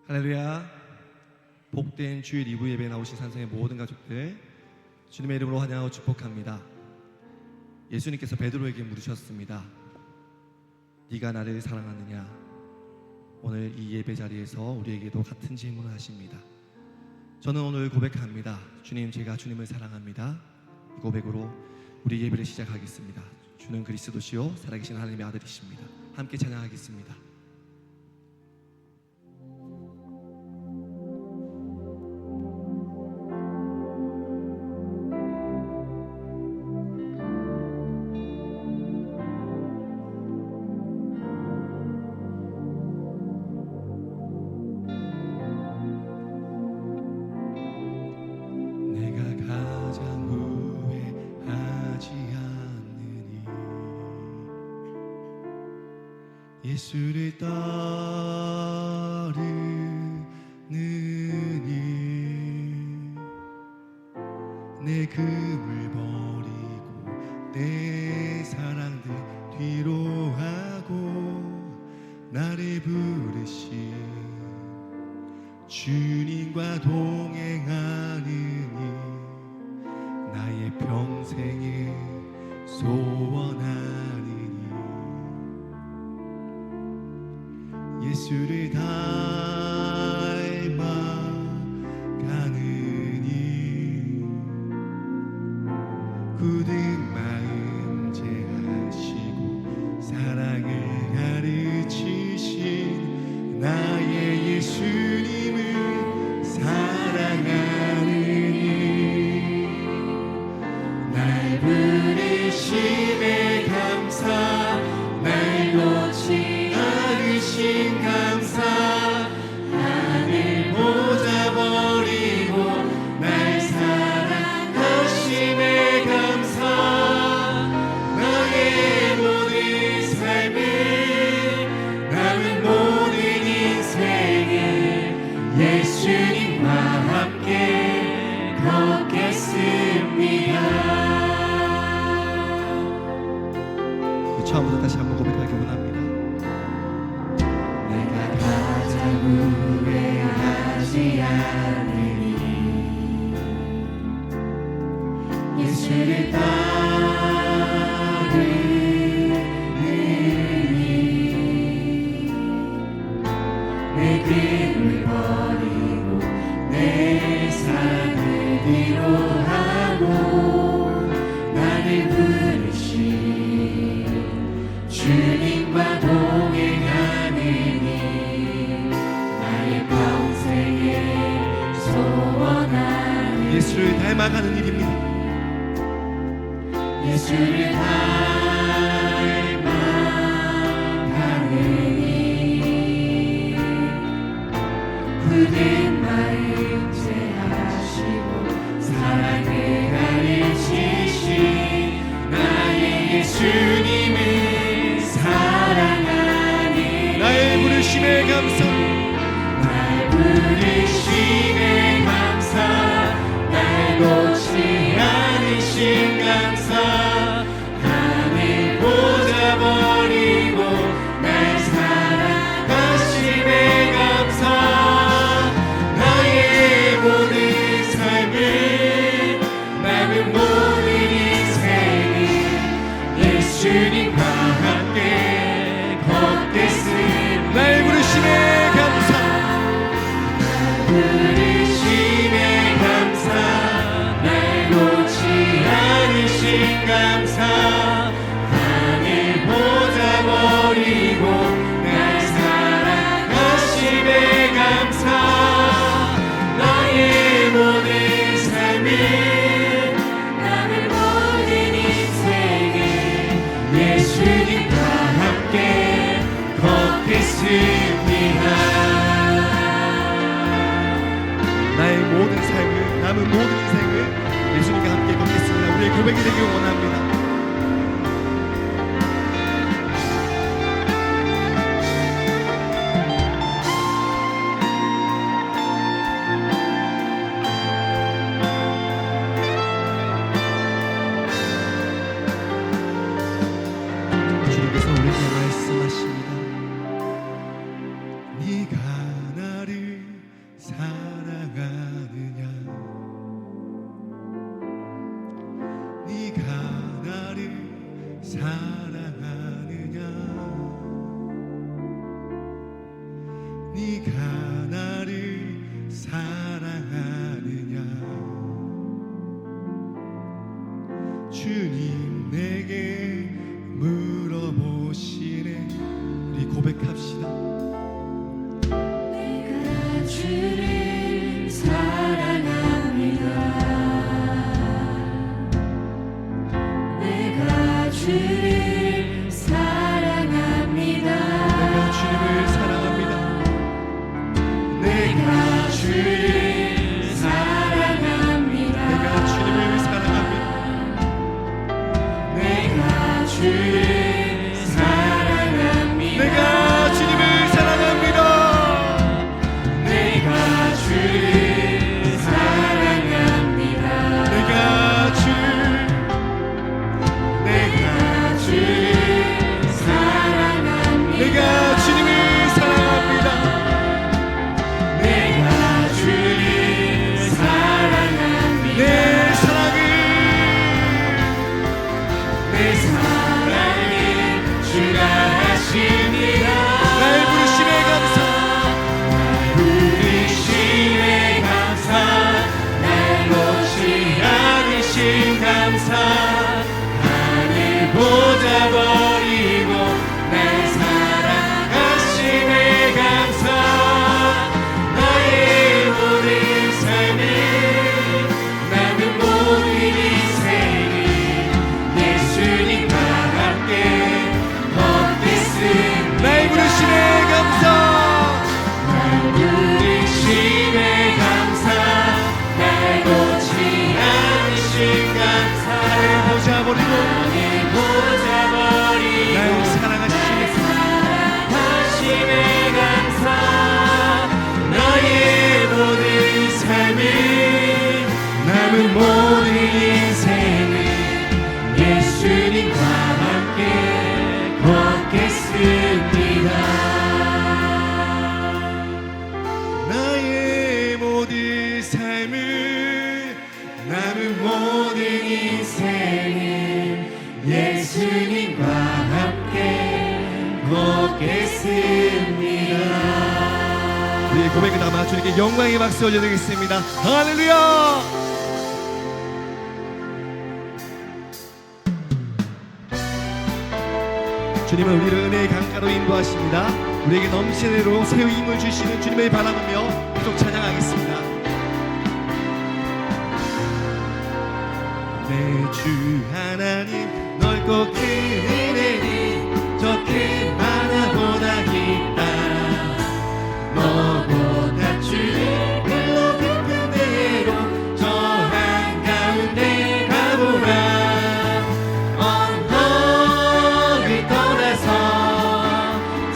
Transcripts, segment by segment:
할렐루야. 복된 주일 2부 예배에 나오신 산성의 모든 가족들, 주님의 이름으로 환영하고 축복합니다. 예수님께서 베드로에게 물으셨습니다. 네가 나를 사랑하느냐? 오늘 이 예배 자리에서 우리에게도 같은 질문을 하십니다. 저는 오늘 고백합니다. 주님, 제가 주님을 사랑합니다. 이 고백으로 우리 예배를 시작하겠습니다. 주는 그리스도시요 살아계신 하나님의 아들이십니다. 함께 찬양하겠습니다. 예수를 따르느니 내 금을 버리고 내 사랑들 뒤로 하고 나를 부르신 주님과 동행하느니 나의 평생을 소원하느니 예수를 닮아 가느니 굳은 마음 제하시고 사랑을 가르치신 나의 예수님을 사랑하느니 날 부르심에 감사 날 놓지 않으신 감사 하늘 보자 버리고 날 사랑하심에 감사 나의 모든 삶을 남은 모든 인생을 예수님과 함께 걷겠습니다. 처음부터 다시 한번 고백하기 원합니다. 후회하지 않으니 예수를 따르니 내 금을 버리고 내 사랑을 뒤로 하고 나를 부르신 주님과 동행하느니 예수를 닮아가는 일입니다. 예수를 닮아가느니 굳은 마음 제하시고 사랑을 가르치신 나의 예수님을 사랑하니 나의 부르심에 감사 날 부르심에 감사 날 놓지 않으신 감사 하늘 보자 버리고 날 사랑하심에 감사 나의 모든 삶을 남은 모든 인생을 예수님과 함께 걷겠습니다. 날 부르심에 감사 부르심에 감사 날 놓지 않으신 감사 하늘 보자 버리고 날 사랑하심에 감사 나의 모든 삶을 남은 모든 인생을 예수님과 함께 걷겠습니다. 나의 모든 삶을 남은 모든 인생을 예수님과 함께 걷겠습니다. 우리의 고백이 되길 원합니다. 사랑하느냐 네가 나를 사랑하느냐 주님 내게 물어보시네. 우리 고백합시다. 내가 주를 사랑합니다. 내가 주를 사랑합니다. 내가 주님을 사랑합니다. 내가 주를 사랑합니다. 내가 주님을 사랑합니다. 내가 주를 사랑합니다. 내가 주님을 사랑합니다. 내가 주를 사랑합니다. 내가 주를 사랑합니다. 내가 주님을 사랑합니다. 내가 주를 사랑합니다. 내 사랑을 내 사랑을 주가 하십니다. 날 부르심에 감사. 부르심에 감사. 날 놓지 않으신 감사. 하늘 보자 버리고 날 사랑하심에 감사. 나의 모든 삶을 나는 모든 인생을 예수님과 함께 걷겠습니다. 날 부르심에 감사. 날 부르심에 감사. 날 놓지 않으신 감사. 나를 보자 버리고 나를 보자 버리고 날 사랑하시네. 사랑하심에 감사. 나의 모든 삶을 남은 모든 인생을 예수님과 함께 걷겠습니다. 나의 모든 삶을 남은 모든 인생을 예수님과 함께 걷겠습니다. 우리의 고백을 담아 주님께 영광의 박수 올려드리겠습니다. 할렐루야. 주님은 우리를 은혜의 강가로 인도하십니다. 우리에게 넘치는 대로 새 힘을 주시는 주님을 바라보며 계속 찬양하겠습니다. 내 주 하나님 넓고 큰 은혜니 저 큰 바다보다 깊다. 너보다 주를 글로 깊은 데로 저 한가운데 가보라. 언덕을 떠나서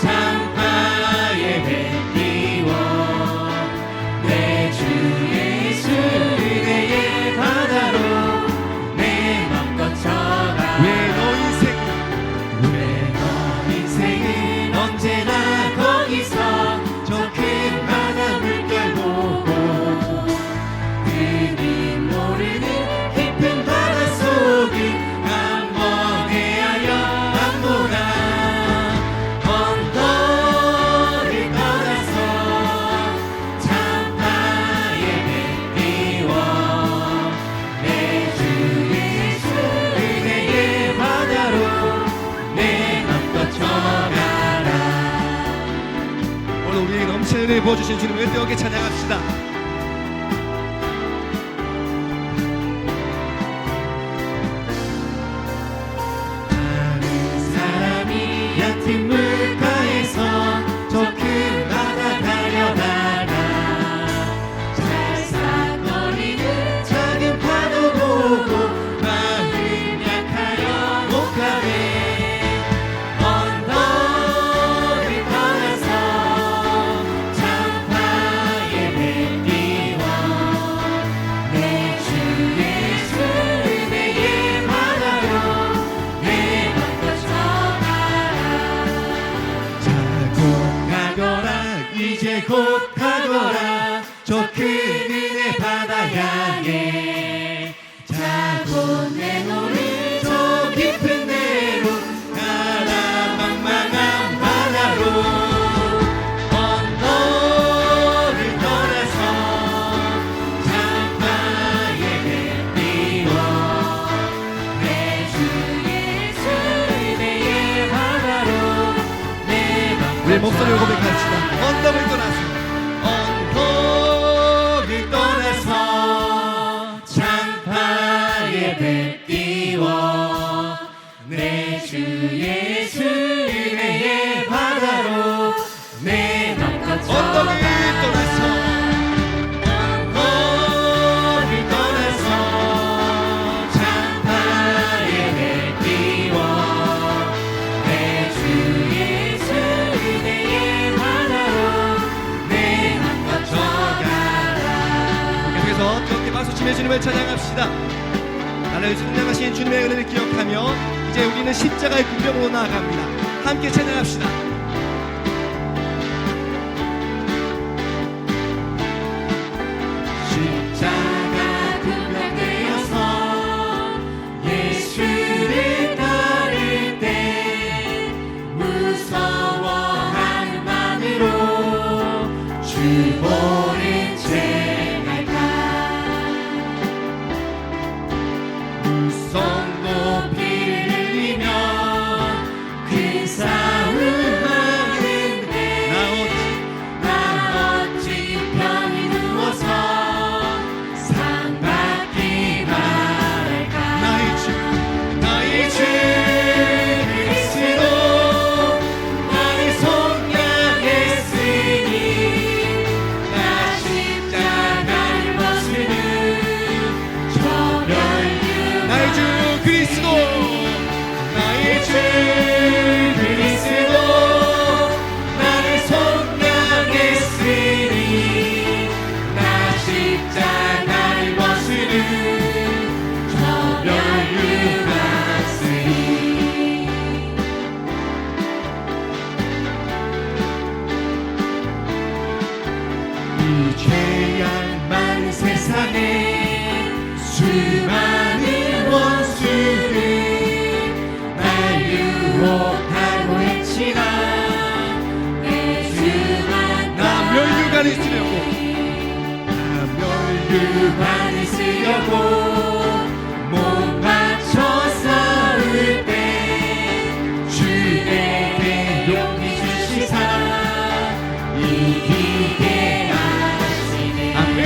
창파에 뱉기워 내 주 예수 은혜의 바다로 내 맘껏 쳐가. 왜 너 인생은 언제나 거기서 저 큰 바다 물결 보고 그리 모르는 깊은 바다 속을 한번 헤아려 안보라. 언덕을 떠나서 창파에 뱉기워 내 주 예수 은혜의 바다로 내 맘껏 쳐가라. 오늘 우리에게 넘치는 은혜를 부어주신 주님을 뜨겁게 찬양합시다. 많은 사람이 얕은 물가에서 저 큰 바다 달려가라. 살싹거리는 작은 파도 보고 마음 약하여 못 가네. 언덕을 떠나서 창파에 우리 목소리로 고백합시다. 언덕을 떠나서 언덕을 떠나서 창파의 배 띄워 내 주 예수 은혜의 바다로 내 맘껏 언덕을 떠나서 언덕을 떠나서 창파의 배 띄워 내 주 예수 은혜의 바다로 내 맘껏 져가라. 계속해서 뜨겁게 박수치며 주님을 찬양합시다. 나를 찬양하신 주님의 은혜를 기억하며 이제 우리는 십자가의 군병으로 나아갑니다. 함께 찬양합시다. 십자가 군병되어서 예수를 따를 때 무서워하는 마음으로 주 보는 채 갈까. 무성 높이를 흘리며 큰 싸움하는데 나 어찌 편히 누워서 상 받기 바랄까. 나의 주 그리스도 나를 속량했으니 나 십자가를 벗으는 저 멸류. 나의 주 그리스도 나의 주 그리스도 나를 속량했으니 나 십자가를 벗으는 저 멸류 같으니. 이 죄악 많은 세상에 수많은 원수들 날 유혹하고 했지만 내 주만 나 멸류관을 쓰려고 멸류관을 쓰려고 몸 바쳐 싸울 때 주에게 용기 주시사 이기게 하시네. 아멘.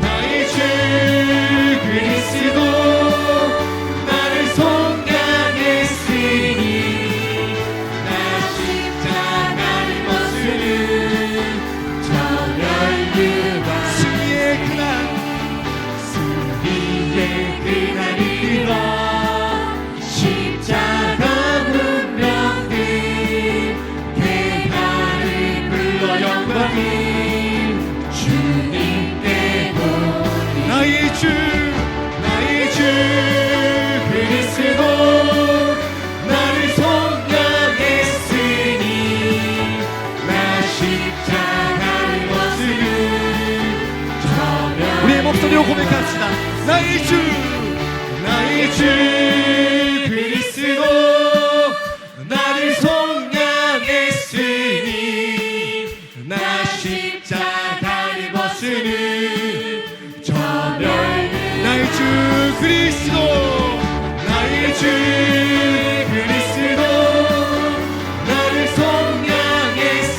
나의 주 그리스도 나를 속량했으니 나 십자가를 벗으는 저 멸류관. 승리의 그날 승리의 그날이 되어 십자가 문명들 대가를 불러 영광을 주님께 돌리. 나의 주 그리스도 나를 속량했으니 나 십자가를 벗으는 저 우리의 목소리로 고백합시다. 나의 주 그리스도 나를 속량했으니 나 십자가를 벗으는 저 멸류. 나의 주 그리스도 나의 주 그리스도 나를 속량했으니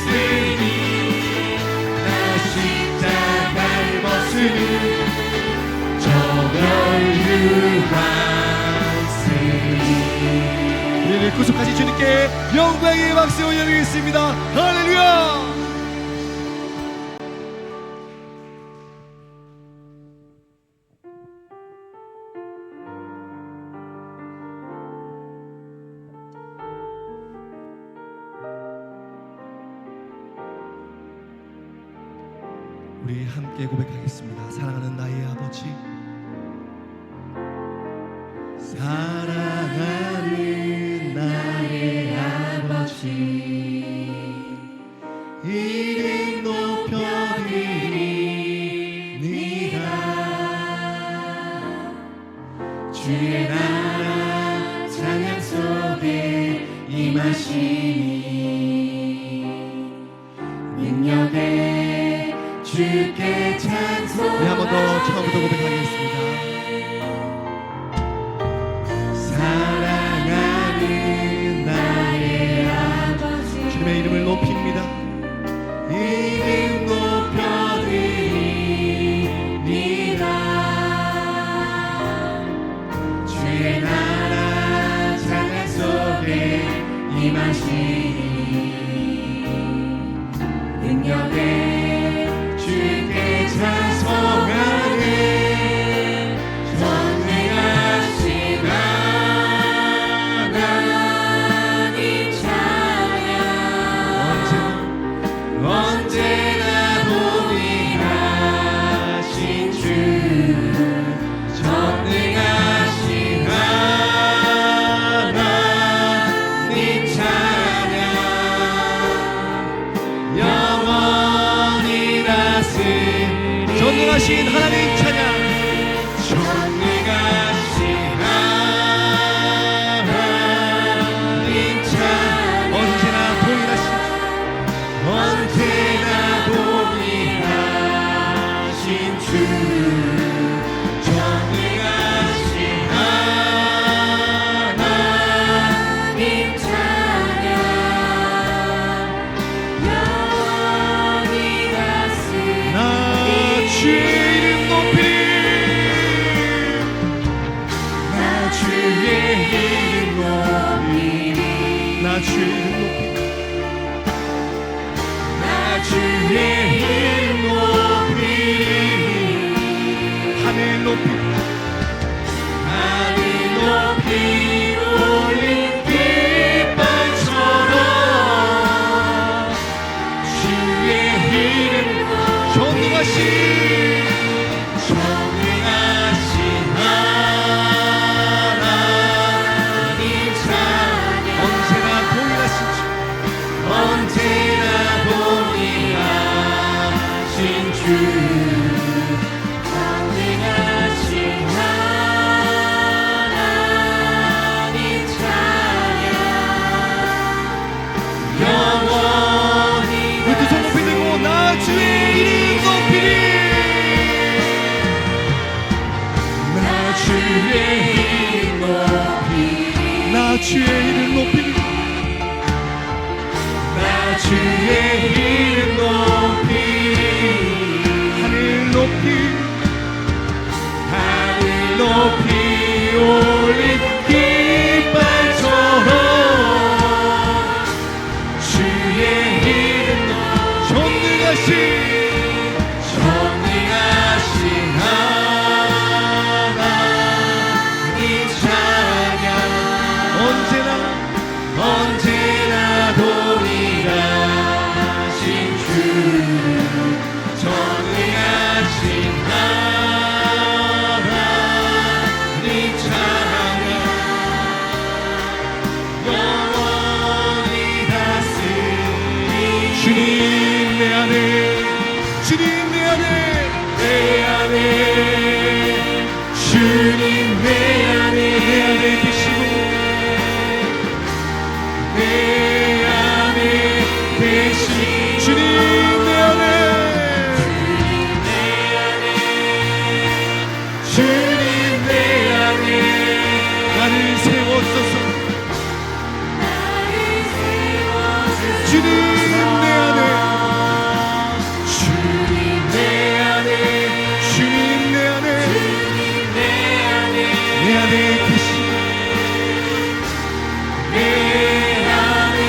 나 십자가를 벗으는 저 멸류관쓰니. 우리를 구속하신 주님께 영광의 박수 올려드리겠습니다. 할렐루야. 우리 함께 고백하겠습니다. 사랑하는 나의 아버지, 사랑하는 나의 아버지, 이름 높여드립니다. 주의 나라 찬양 속에 임하시니 능력에 주께 찬송. 우리 한 번 더 처음부터 고백하겠습니다. 사랑하는 나의 아버지, 주님의 이름을 높입니다. 임하시니 능력의 주께 찬송하네 전능하신 하나님 찬양 언제나 동일하신 주 전능하신 하나님 찬양 영원히 다스리리 전능하신 하나님 찬양 전능하신 하나님 찬양 언제나 동일하신 언제나 동일하신 주 전능하신 하나님 찬양 영원히 다스리리 나 주의 이름 높이리 나 주의 이름 높이리 나 주의 이름 높이리 나 주의 이름 높이리 하늘 높이리 하늘 높이 올린 깃발처럼 주의 이름 전능하신 전능하신 하나님 찬양 언제나 동일하신 주 언제나 동일하신 주 전능하신 하나님 찬양 영원히 우리 두 손 높이 들고 나 주의 이름 높이리 나 주의 이름 높이리 나 주의 이름 높이리 나 주의 이름 높이리 하늘 높이 하늘 높이 올린 깃발처럼 주의 이름 전능하신 전능하신 하나님 찬양 언제나 언제나 동일하신 주 전능하신 하나님 찬양 영원히 다스리리 주님 내 안에 주님 내 안에 내 안에 주님 내 안에 계시고 내 안에 계신 주님 내 안에 주님 내 안에 나를 세웠소서 주님 내 안에 주님 내 안에 주님 내 안에 내 안에 내 안에 계시 내 안에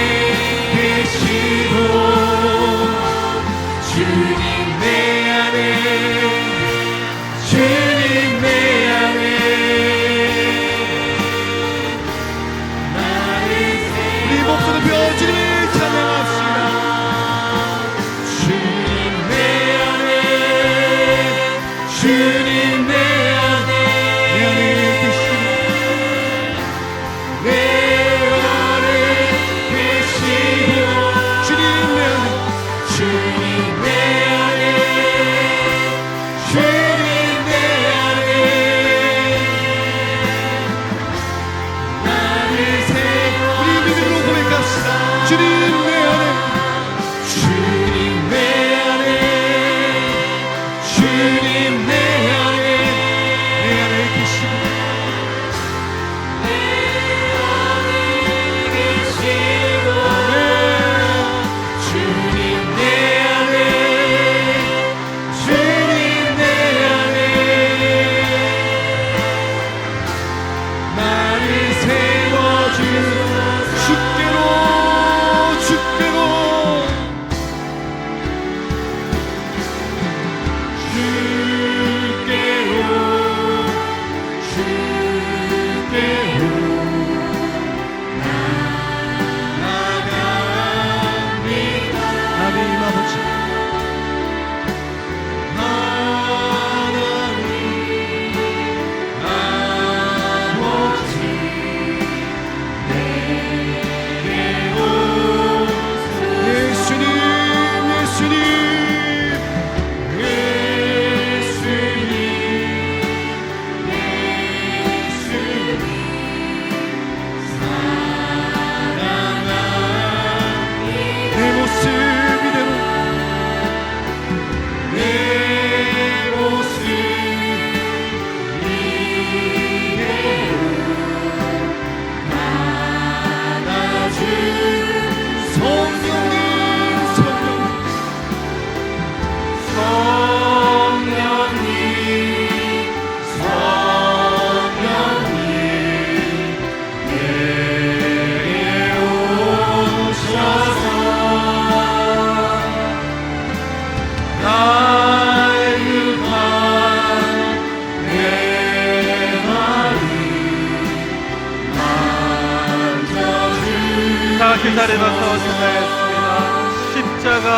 계시고 주님 내 안에 주님 내 안에 나를 우리 목소리 펴 주님을 찬양합시다 주님 내 안에 주님 내 안에 내 안에 계시고 내 안에 계시고 주님 내 안에 주님 내 안에 주님 내 안에 나를 세워 우리 믿음으로 고백합시다 주님 내 안에 주님 내 안에 주님 내 안에 내 안에 계시고 내 안에 계시고 주님 내 안에 주님 내 안에 나를 세워주소서 주께로 그 자리에 가서 찬양했습니다. 십자가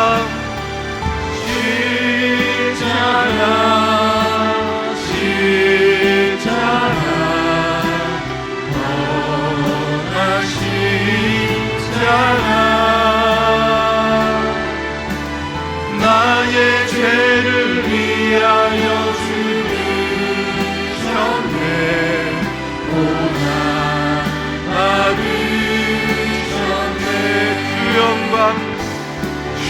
나의 죄를 위하여 죽으셨네. 고난 받으셨네. 주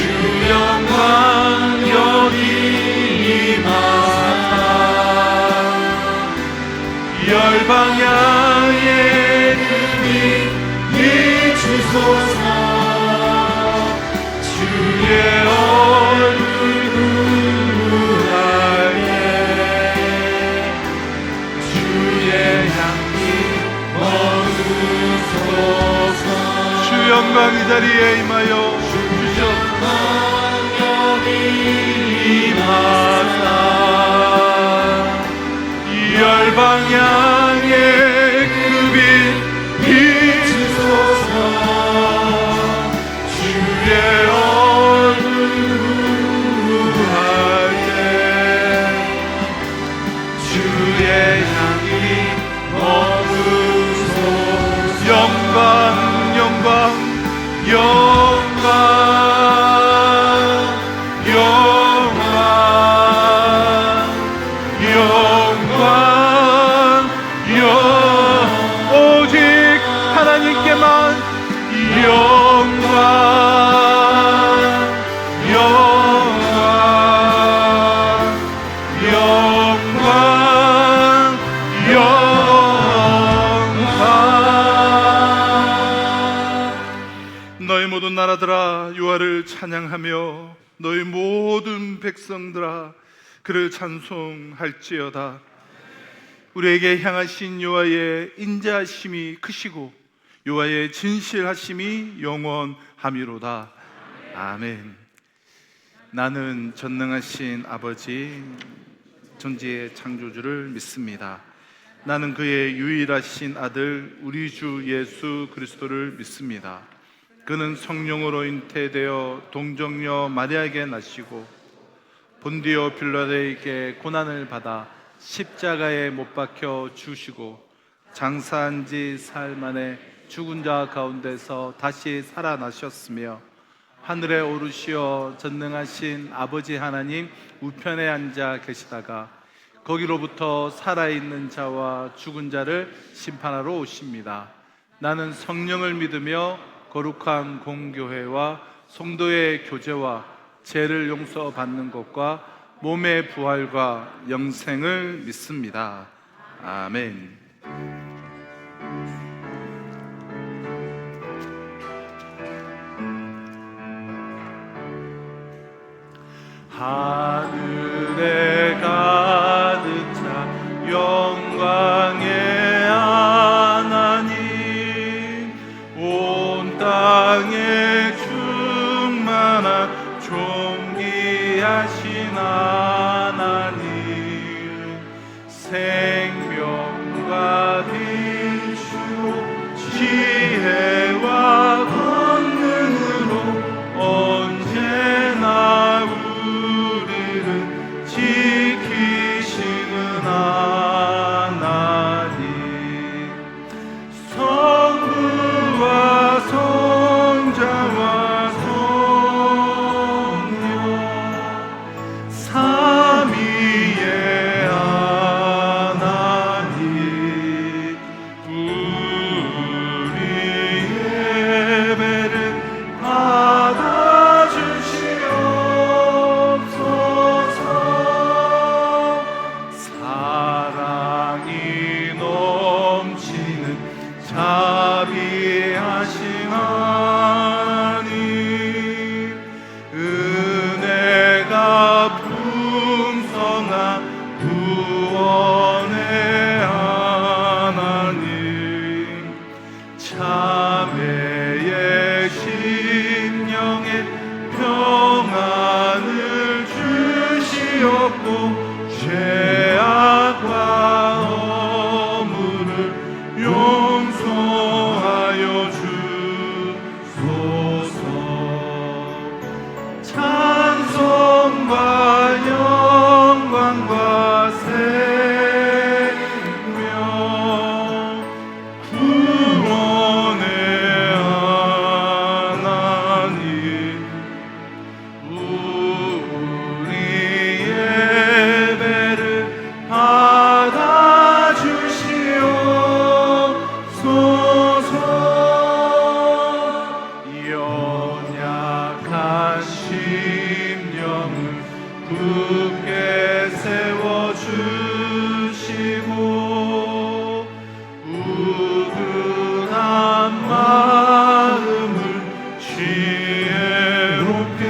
영광 여기 임하사 열방향에 금이 비추소서. 주의 얼굴 구하에 주의 향기 머무소서. 주 영광 이 자리에 임하여 주셨소. 임하사 열방향에 급이 비추소서. 주의 얼굴 구하에 주의 향기 머무소서. 영광 영광 영광 오직 하나님께만 영광 영광 영광 영광. 너희 모든 나라들아 여호와를 찬양하며 너희 모든 백성들아 그를 찬송할지어다. 우리에게 향하신 여호와의 인자하심이 크시고 여호와의 진실하심이 영원함이로다. 아멘. 나는 전능하신 아버지 전지의 창조주를 믿습니다. 나는 그의 유일하신 아들 우리 주 예수 그리스도를 믿습니다. 그는 성령으로 잉태되어 동정녀 마리아에게 나시고 본디오 빌라도에게 고난을 받아 십자가에 못 박혀 죽으시고 장사한 지 사흘 만에 죽은 자 가운데서 다시 살아나셨으며 하늘에 오르시어 전능하신 아버지 하나님 우편에 앉아 계시다가 거기로부터 살아있는 자와 죽은 자를 심판하러 오십니다. 나는 성령을 믿으며 거룩한 공교회와 성도의 교제와 죄를 용서받는 것과 몸의 부활과 영생을 믿습니다. 아멘. 하늘에 가득 차 영광의 하나님 온 땅에 충만한 존귀하신 하나님 생명과 빛으로 지혜와 권능으로 언제나 우리를 지키시는 하나님 성부와 성자와 성령 삼위의 하나님 우리 예배를 받아주시옵소서. 사랑이 넘치는 자비하신 하나님 은혜가 풍성한 구원의 하나님 자매의 심령에 평안을 주시옵고 죄악과 허물을 용서하여 주소서. 마음을 지혜롭게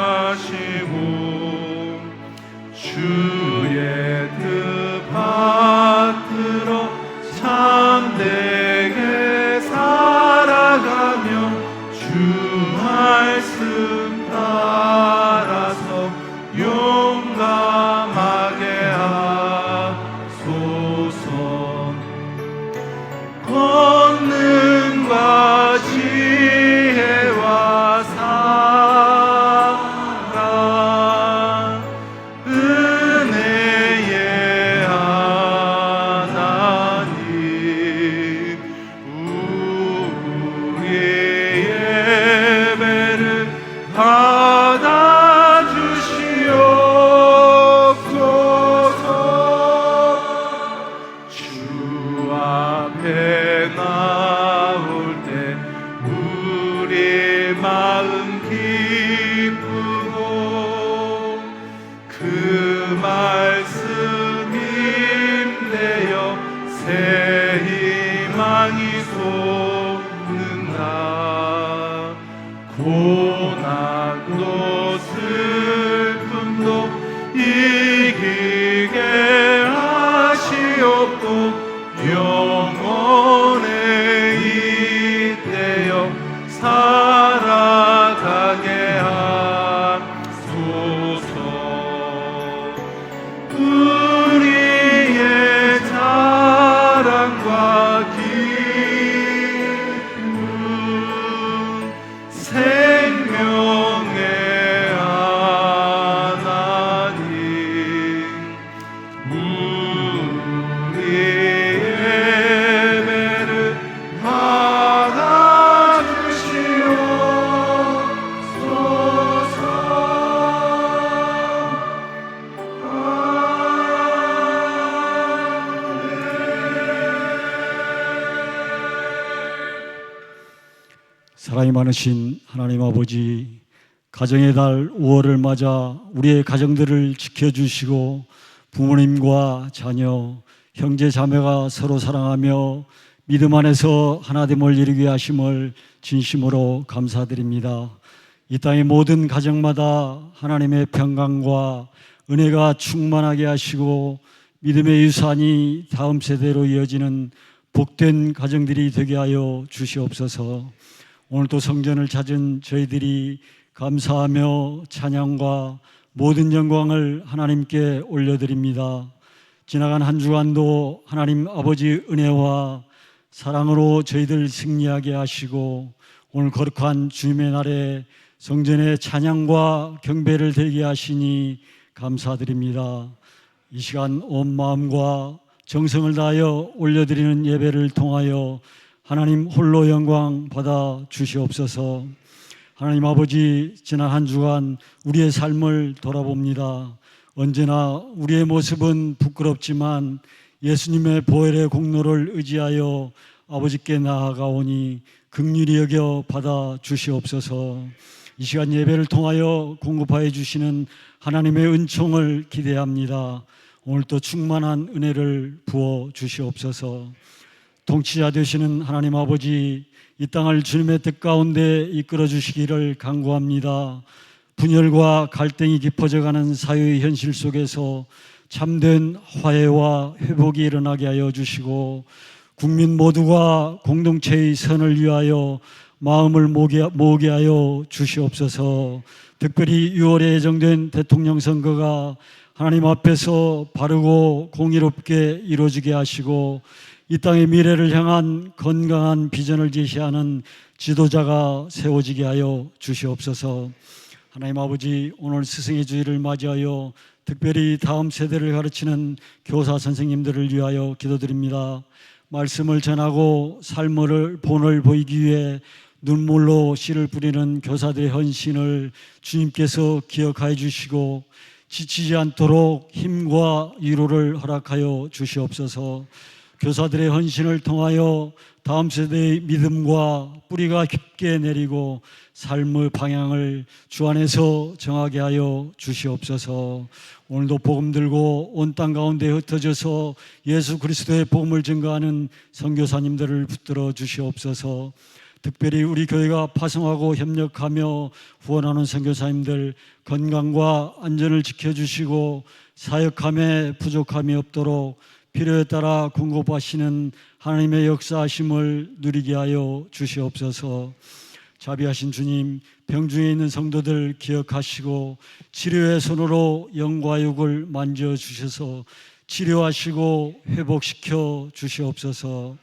하시고 주의 뜻 받들어 참되게 살아가며 주 말씀 따라서 용감하게 하소서. 권능과 지혜와 사랑 은혜의 하나님 우리의 예배를 받아주시옵소서. 주 앞에 나올 때 우리 마음 기쁘고 그 말씀 임되어 새 희망이 솟는다. 고난도 슬픔도 이기게 하시옵고 영원에 잇대어 살아가게 하소서. 우리의 자랑과 기쁨 생명의 하나님 우리의 예배를 사랑이 많으신 하나님 아버지, 가정의 달 5월을 맞아 우리의 가정들을 지켜주시고 부모님과 자녀, 형제 자매가 서로 사랑하며 믿음 안에서 하나됨을 이루게 하심을 진심으로 감사드립니다. 이 땅의 모든 가정마다 하나님의 평강과 은혜가 충만하게 하시고 믿음의 유산이 다음 세대로 이어지는 복된 가정들이 되게 하여 주시옵소서. 오늘 또 성전을 찾은 저희들이 감사하며 찬양과 모든 영광을 하나님께 올려드립니다. 지나간 한 주간도 하나님 아버지 은혜와 사랑으로 저희들 승리하게 하시고 오늘 거룩한 주님의 날에 성전에 찬양과 경배를 드리게 하시니 감사드립니다. 이 시간 온 마음과 정성을 다하여 올려드리는 예배를 통하여 하나님 홀로 영광 받아 주시옵소서. 하나님 아버지, 지난 한 주간 우리의 삶을 돌아봅니다. 언제나 우리의 모습은 부끄럽지만 예수님의 보혈의 공로를 의지하여 아버지께 나아가오니 긍휼히 여겨 받아 주시옵소서. 이 시간 예배를 통하여 공급하여 주시는 하나님의 은총을 기대합니다. 오늘도 충만한 은혜를 부어 주시옵소서. 통치자 되시는 하나님 아버지, 이 땅을 주님의 뜻 가운데 이끌어 주시기를 간구합니다. 분열과 갈등이 깊어져가는 사회의 현실 속에서 참된 화해와 회복이 일어나게 하여 주시고 국민 모두가 공동체의 선을 위하여 마음을 모으게 하여 주시옵소서. 특별히 6월에 예정된 대통령 선거가 하나님 앞에서 바르고 공의롭게 이루어지게 하시고 이 땅의 미래를 향한 건강한 비전을 제시하는 지도자가 세워지게 하여 주시옵소서. 하나님 아버지, 오늘 스승의 주일을 맞이하여 특별히 다음 세대를 가르치는 교사 선생님들을 위하여 기도드립니다. 말씀을 전하고 삶을 본을 보이기 위해 눈물로 씨를 뿌리는 교사들의 헌신을 주님께서 기억하여 주시고 지치지 않도록 힘과 위로를 허락하여 주시옵소서. 교사들의 헌신을 통하여 다음 세대의 믿음과 뿌리가 깊게 내리고 삶의 방향을 주 안에서 정하게 하여 주시옵소서. 오늘도 복음 들고 온 땅 가운데 흩어져서 예수 그리스도의 복음을 증거하는 선교사님들을 붙들어 주시옵소서. 특별히 우리 교회가 파송하고 협력하며 후원하는 선교사님들 건강과 안전을 지켜주시고 사역함에 부족함이 없도록 필요에 따라 공급하시는 하나님의 역사하심을 누리게 하여 주시옵소서. 자비하신 주님, 병중에 있는 성도들 기억하시고 치료의 손으로 영과 육을 만져주셔서 치료하시고 회복시켜 주시옵소서.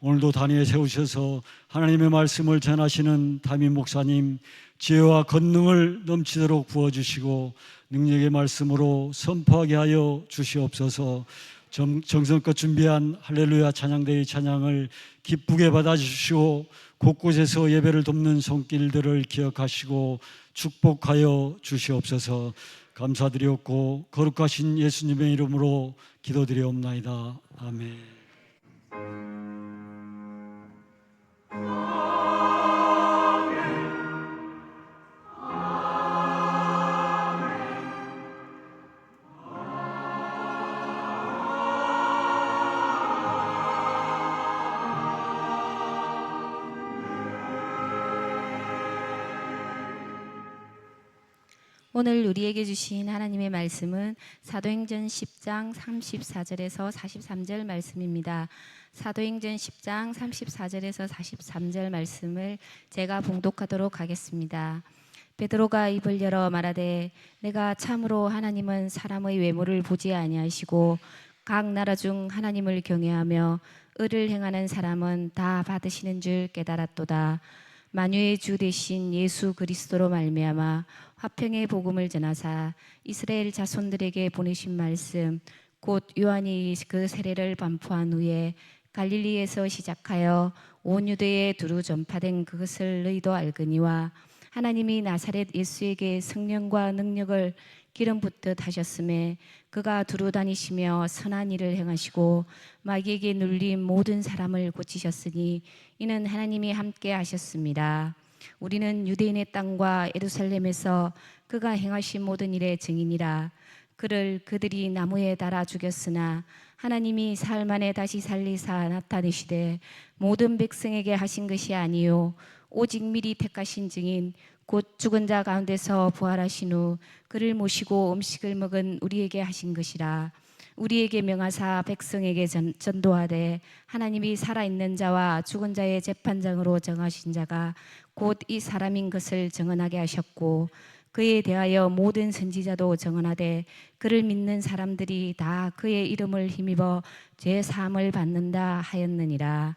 오늘도 단위에 세우셔서 하나님의 말씀을 전하시는 담임 목사님 지혜와 권능을 넘치도록 부어주시고 능력의 말씀으로 선포하게 하여 주시옵소서. 정성껏 준비한 할렐루야 찬양대의 찬양을 기쁘게 받아주시고 곳곳에서 예배를 돕는 손길들을 기억하시고 축복하여 주시옵소서. 감사드리옵고 거룩하신 예수님의 이름으로 기도드리옵나이다. 아멘. 오늘 우리에게 주신 하나님의 말씀은 사도행전 10장 34절에서 43절 말씀입니다. 사도행전 10장 34절에서 43절 말씀을 제가 봉독하도록 하겠습니다. 베드로가 입을 열어 말하되 내가 참으로 하나님은 사람의 외모를 보지 아니하시고 각 나라 중 하나님을 경외하며 의를 행하는 사람은 다 받으시는 줄 깨달았도다. 만유의 주 되신 예수 그리스도로 말미암아 화평의 복음을 전하사 이스라엘 자손들에게 보내신 말씀 곧 요한이 그 세례를 반포한 후에 갈릴리에서 시작하여 온 유대에 두루 전파된 그것을 너희도 알거니와 하나님이 나사렛 예수에게 성령과 능력을 기름 붓듯 하셨음에 그가 두루 다니시며 선한 일을 행하시고 마귀에게 눌린 모든 사람을 고치셨으니 이는 하나님이 함께 하셨습니다. 우리는 유대인의 땅과 예루살렘에서 그가 행하신 모든 일의 증인이라. 그를 그들이 나무에 달아 죽였으나 하나님이 사흘 만에 다시 살리사 나타내시되 모든 백성에게 하신 것이 아니요 오직 미리 택하신 증인 곧 죽은 자 가운데서 부활하신 후 그를 모시고 음식을 먹은 우리에게 하신 것이라. 우리에게 명하사 백성에게 전도하되 하나님이 살아있는 자와 죽은 자의 재판장으로 정하신 자가 곧 이 사람인 것을 증언하게 하셨고 그에 대하여 모든 선지자도 증언하되 그를 믿는 사람들이 다 그의 이름을 힘입어 죄 사함을 받는다 하였느니라.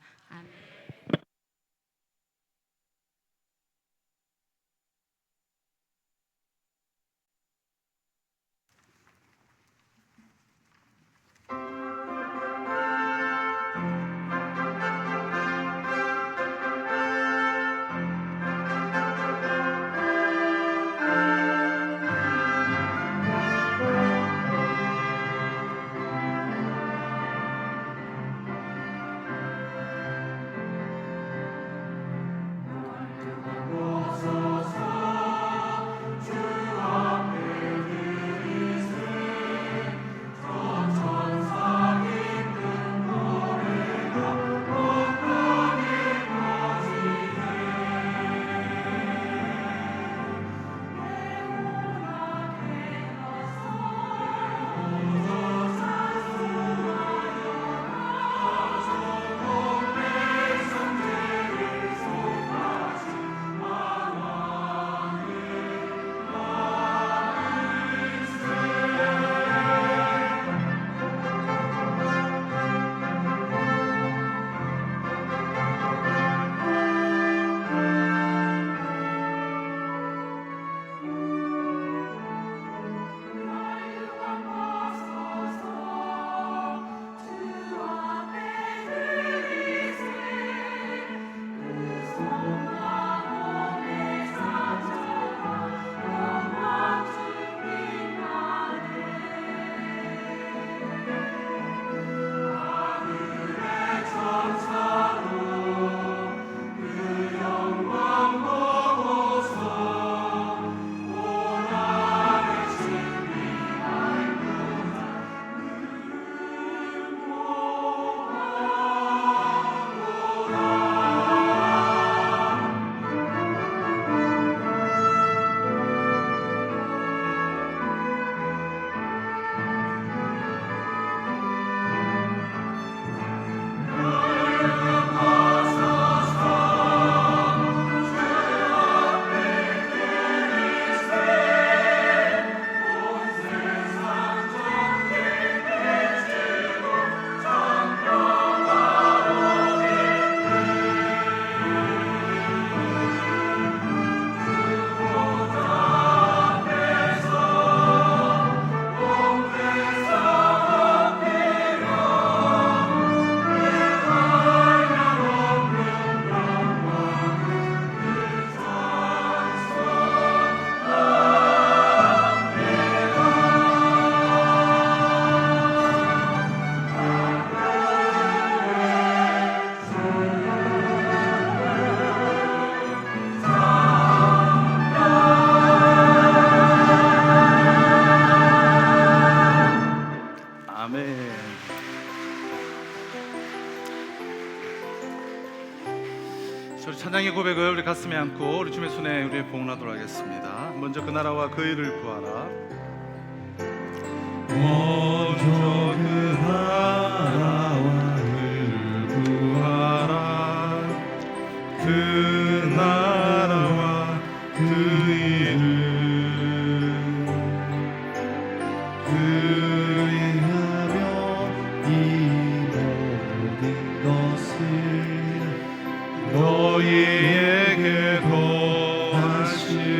사랑의 고백을 우리 가슴에 안고 우리 주님의 손에 우리 봉헌하도록 하겠습니다. 먼저 그 나라와 그 의를 구하라. 먼저 그 나라와 의를 구하라. 그 나라와 그 의를 그리하면 이 모든 것을 너희에게 더하시니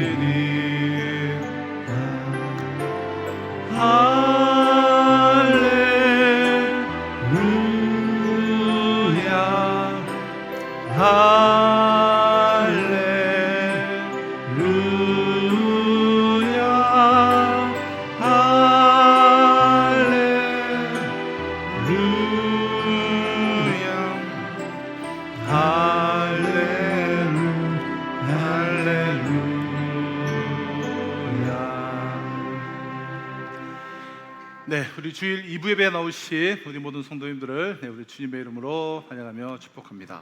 네, 우리 주일 2부 예배에 나오신 우리 모든 성도님들을 우리 주님의 이름으로 환영하며 축복합니다.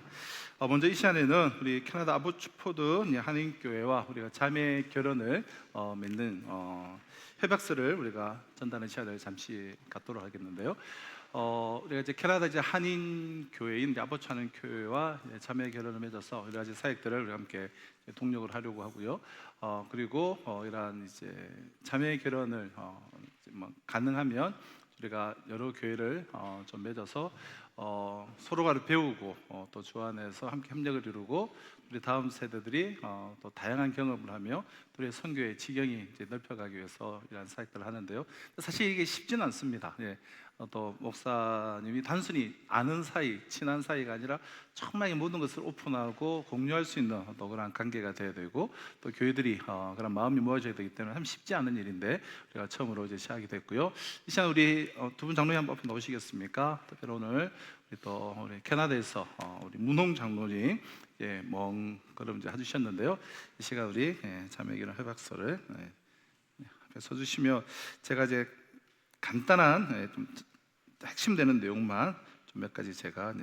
먼저 이 시간에는 우리 캐나다 아보츠포드 한인교회와 우리가 자매 결혼을 맺는 협약서를 우리가 전달하는 시간을 잠시 갖도록 하겠는데요. 우리가 이제 캐나다 이제 한인 교회인 아보츠 한인 교회와 자매 결혼을 맺어서 여러 가지 사역들을 우리 함께 동력을 하려고 하고요. 그리고 이러한 이제 자매 결혼을 가능하면 우리가 여러 교회를 좀 맺어서 서로가 배우고 또 주 안에서 함께 협력을 이루고 우리 다음 세대들이 또 다양한 경험을 하며 우리의 선교의 지경이 이제 넓혀가기 위해서 이러한 사역들을 하는데요. 사실 이게 쉽지는 않습니다. 예. 또 목사님이 단순히 아는 사이, 친한 사이가 아니라 정말 모든 것을 오픈하고 공유할 수 있는 또 그런 관계가 돼야 되고 또 교회들이 그런 마음이 모아져야 되기 때문에 참 쉽지 않은 일인데 우리가 처음으로 이제 시작이 됐고요. 이 시간 우리 두 분 장로님 한번 앞에 나오시겠습니까? 특별히 오늘 우리 캐나다에서 우리 문홍 장로님 걸음 이제 해주셨는데요. 이 시간 우리 자매결혼 협약서를 앞에 서주시며 제가 이제 간단한 좀 핵심되는 내용만 좀 몇 가지 제가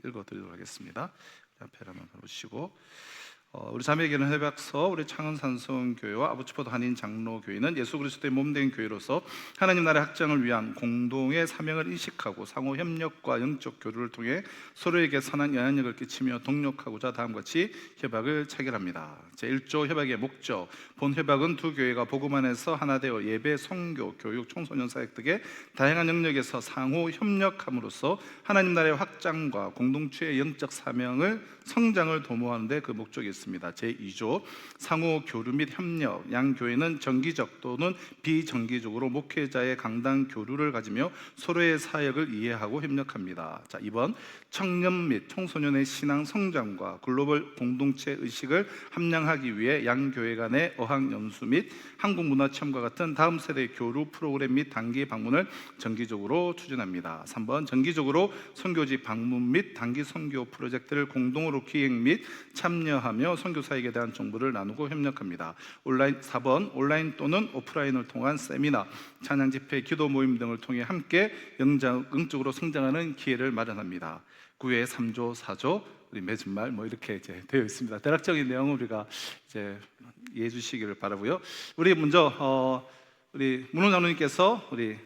읽어드리도록 하겠습니다. 앞에 한번 보시고 우리 자매결혼 협약서 우리 창원산성교회와 아보츠포드 한인 장로교회는 예수 그리스도의 몸된 교회로서 하나님 나라의 확장을 위한 공동의 사명을 인식하고 상호 협력과 영적 교류를 통해 서로에게 선한 영향력을 끼치며 동력하고자 다음과 같이 협약을 체결합니다. 제1조 협약의 목적, 본 협약은 두 교회가 복음 안에서 하나 되어 예배, 선교, 교육, 청소년 사역 등의 다양한 영역에서 상호 협력함으로써 하나님 나라의 확장과 공동체의 영적 사명을 성장을 도모하는 데 그 목적이 있습니다. 제2조 상호 교류 및 협력, 양 교회는 정기적 또는 비정기적으로 목회자의 강단 교류를 가지며 서로의 사역을 이해하고 협력합니다. 자, 2번 청년 및 청소년의 신앙 성장과 글로벌 공동체 의식을 함양하기 위해 양 교회 간의 어학 연수 및 한국 문화 체험과 같은 다음 세대 교류 프로그램 및 단기 방문을 정기적으로 추진합니다. 3번 정기적으로 선교지 방문 및 단기 선교 프로젝트를 공동으로 기획 및 참여하며 선교 사역에 대한 정보를 나누고 협력합니다. 4번 온라인 또는 오프라인을 통한 세미나, 찬양 집회, 기도 모임 등을 통해 함께 영적으로 성장하는 기회를 마련합니다. 9회 3조 4조 우리 맺은 말 이렇게 이제 되어 있습니다. 대략적인 내용은 우리가 이제 이해해 주시기를 바라고요. 우리 먼저 우리 문호 장로님께서 우리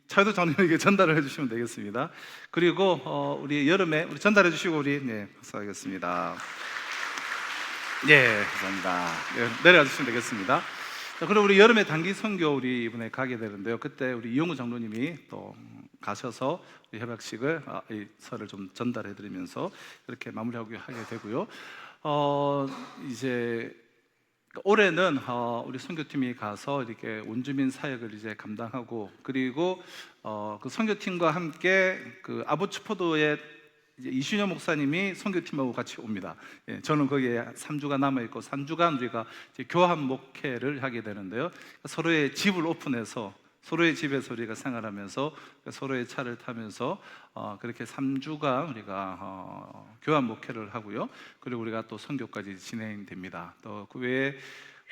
차유도 장로님에게 전달을 해주시면 되겠습니다. 그리고 우리 여름에 우리 전달해 주시고 우리 박수하겠습니다. 감사합니다. 내려가 주시면 되겠습니다. 자, 그럼 우리 여름에 단기 선교 우리 이번에 가게 되는데요. 그때 우리 이용우 장로님이 또 가셔서 협약식을 서를 좀 전달해 드리면서 이렇게 마무리하게 되고요. 이제 올해는 우리 선교팀이 가서 이렇게 원주민 사역을 이제 감당하고 그리고 그 선교팀과 함께 그 아보츠포드의 이순여 목사님이 선교팀하고 같이 옵니다. 저는 거기에 3주가 남아 있고 3주간 우리가 이제 교환 목회를 하게 되는데요. 서로의 집을 오픈해서 서로의 집에서 우리가 생활하면서 서로의 차를 타면서 그렇게 3주간 우리가 교환 목회를 하고요. 그리고 우리가 또 선교까지 진행됩니다. 또 그 외에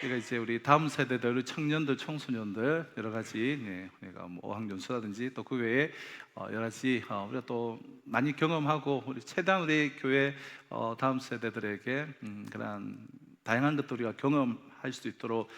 우리가 이제 우리 다음 세대들, 우리 청년들, 청소년들 여러 가지 우리가 뭐 어학연수라든지 또 그 외에 여러 가지 우리가 또 많이 경험하고 우리 최대한 우리 교회 다음 세대들에게 그런 다양한 것들 우리가 경험할 수 있도록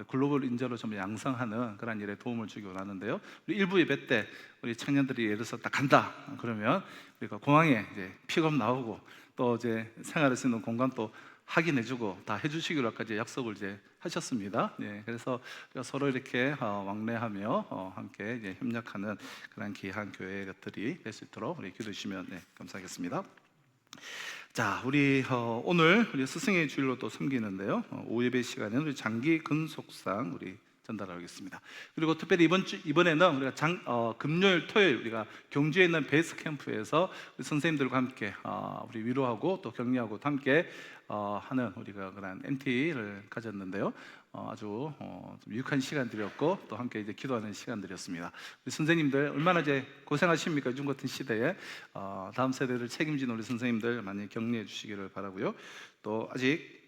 글로벌 인재로 좀 양성하는 그런 일에 도움을 주기 원하는데요. 우리 일부 예배 때 우리 청년들이 예를 들어서 딱 간다 그러면 우리가 공항에 이제 픽업 나오고 또 이제 생활할 수 있는 공간 또 확인해주고 다 해주시기로까지 약속을 이제 하셨습니다. 그래서 우리가 서로 이렇게 왕래하며 함께 이제 협력하는 그런 귀한 교회 것들이 될 수 있도록 우리 기도해 주시면 감사하겠습니다. 자, 우리 오늘 우리 스승의 주일로 또 섬기는데요. 오후 예배 시간에는 우리 장기 근속상 우리 전달하겠습니다. 그리고 특별히 이번에는 우리가 금요일, 토요일 우리가 경주에 있는 베이스 캠프에서 우리 선생님들과 함께 우리 위로하고 또 격려하고 또 함께 하는 우리가 그런 MT를 가졌는데요. 아주 좀 유익한 시간들이었고 또 함께 이제 기도하는 시간들이었습니다. 우리 선생님들 얼마나 이제 고생하십니까? 요즘 같은 시대에 다음 세대를 책임지는 우리 선생님들 많이 격려해 주시기를 바라고요. 또 아직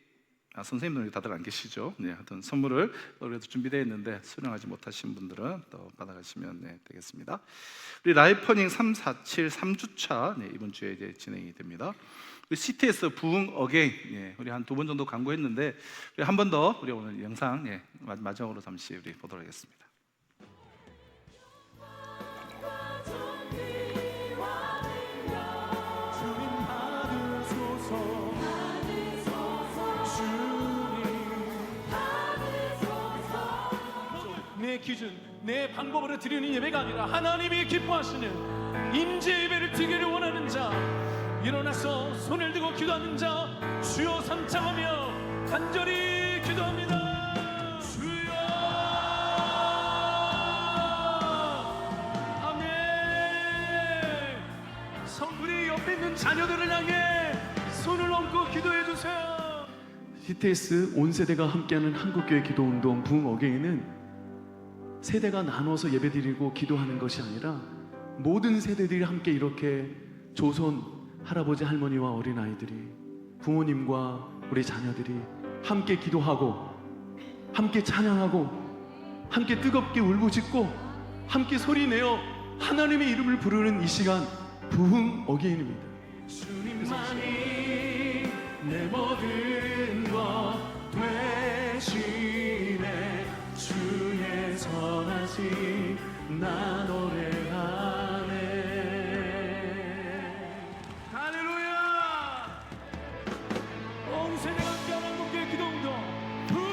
선생님들이 다들 안 계시죠? 하여튼 선물을 그래도 준비되어 있는데 수령하지 못하신 분들은 또 받아가시면 되겠습니다. 우리 라이프러닝 347 3주차 이번 주에 이제 진행이 됩니다. 우리 CTS 부흥 어게인 우리 한 2번 정도 광고했는데 우리 한 번 더 우리 오늘 영상 마지막으로 잠시 우리 보도록 하겠습니다. 내 기준, 내 방법으로 드리는 예배가 아니라 하나님이 기뻐하시는 임재 예배를 드리기를 원하는 자, 일어나서 손을 들고 기도하는 자, 주여 삼창하며 간절히 기도합니다. 주여, 아멘. 우리 옆에 있는 자녀들을 향해 손을 얹고 기도해 주세요. CTS 온 세대가 함께하는 한국교회 기도운동 부흥 어게인은 세대가 나눠서 예배드리고 기도하는 것이 아니라 모든 세대들이 함께 이렇게 조선 할아버지 할머니와 어린아이들이 부모님과 우리 자녀들이 함께 기도하고 함께 찬양하고 함께 뜨겁게 울부짖고 함께 소리내어 하나님의 이름을 부르는 이 시간 부흥 어게인입니다. 주님만이 내 모든 것 되시네. 주의 선하심 나 노래하네. 할렐루야. 온 세대가 함께하는 한국교회 기도운동 부흥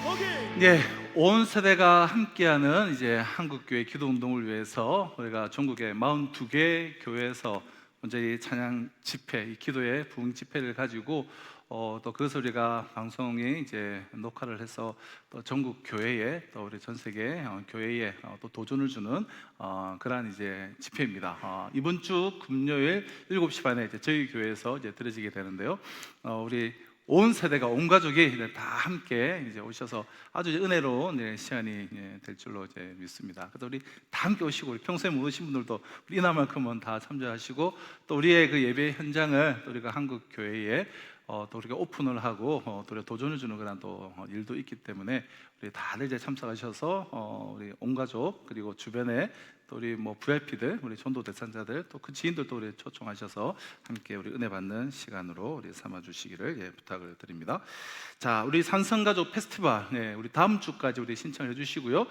어게인. 온 세대가 함께하는 이제 한국교회 기도운동을 위해서 우리가 전국의 42개 교회에서 먼저 이 찬양 집회, 이 기도의 부흥 집회를 가지고 또 그것을 우리가 방송에 이제 녹화를 해서 또 전국 교회에 또 우리 전 세계 교회에 또 도전을 주는 그러한 이제 집회입니다. 이번 주 금요일 7시 반에 이제 저희 교회에서 이제 드려지게 되는데요. 우리 온 세대가 온 가족이 다 함께 이제 오셔서 아주 은혜로운 시간이 될 줄로 이제 믿습니다. 그래서 우리 다 함께 오시고 우리 평소에 못 오신 분들도 우리 이날만큼은 다 참여하시고 또 우리의 그 예배 현장을 또 우리가 한국 교회에 또 우리가 오픈을 하고 또 우리가 도전을 주는 그런 또 일도 있기 때문에 우리 다들 이제 참석하셔서 우리 온 가족 그리고 주변에 또 우리 뭐 VIP들, 우리 전도 대상자들 또 그 지인들도 우리 초청하셔서 함께 우리 은혜 받는 시간으로 우리 삼아 주시기를 부탁을 드립니다. 자, 우리 산성가족 페스티벌 우리 다음 주까지 우리 신청해 주시고요.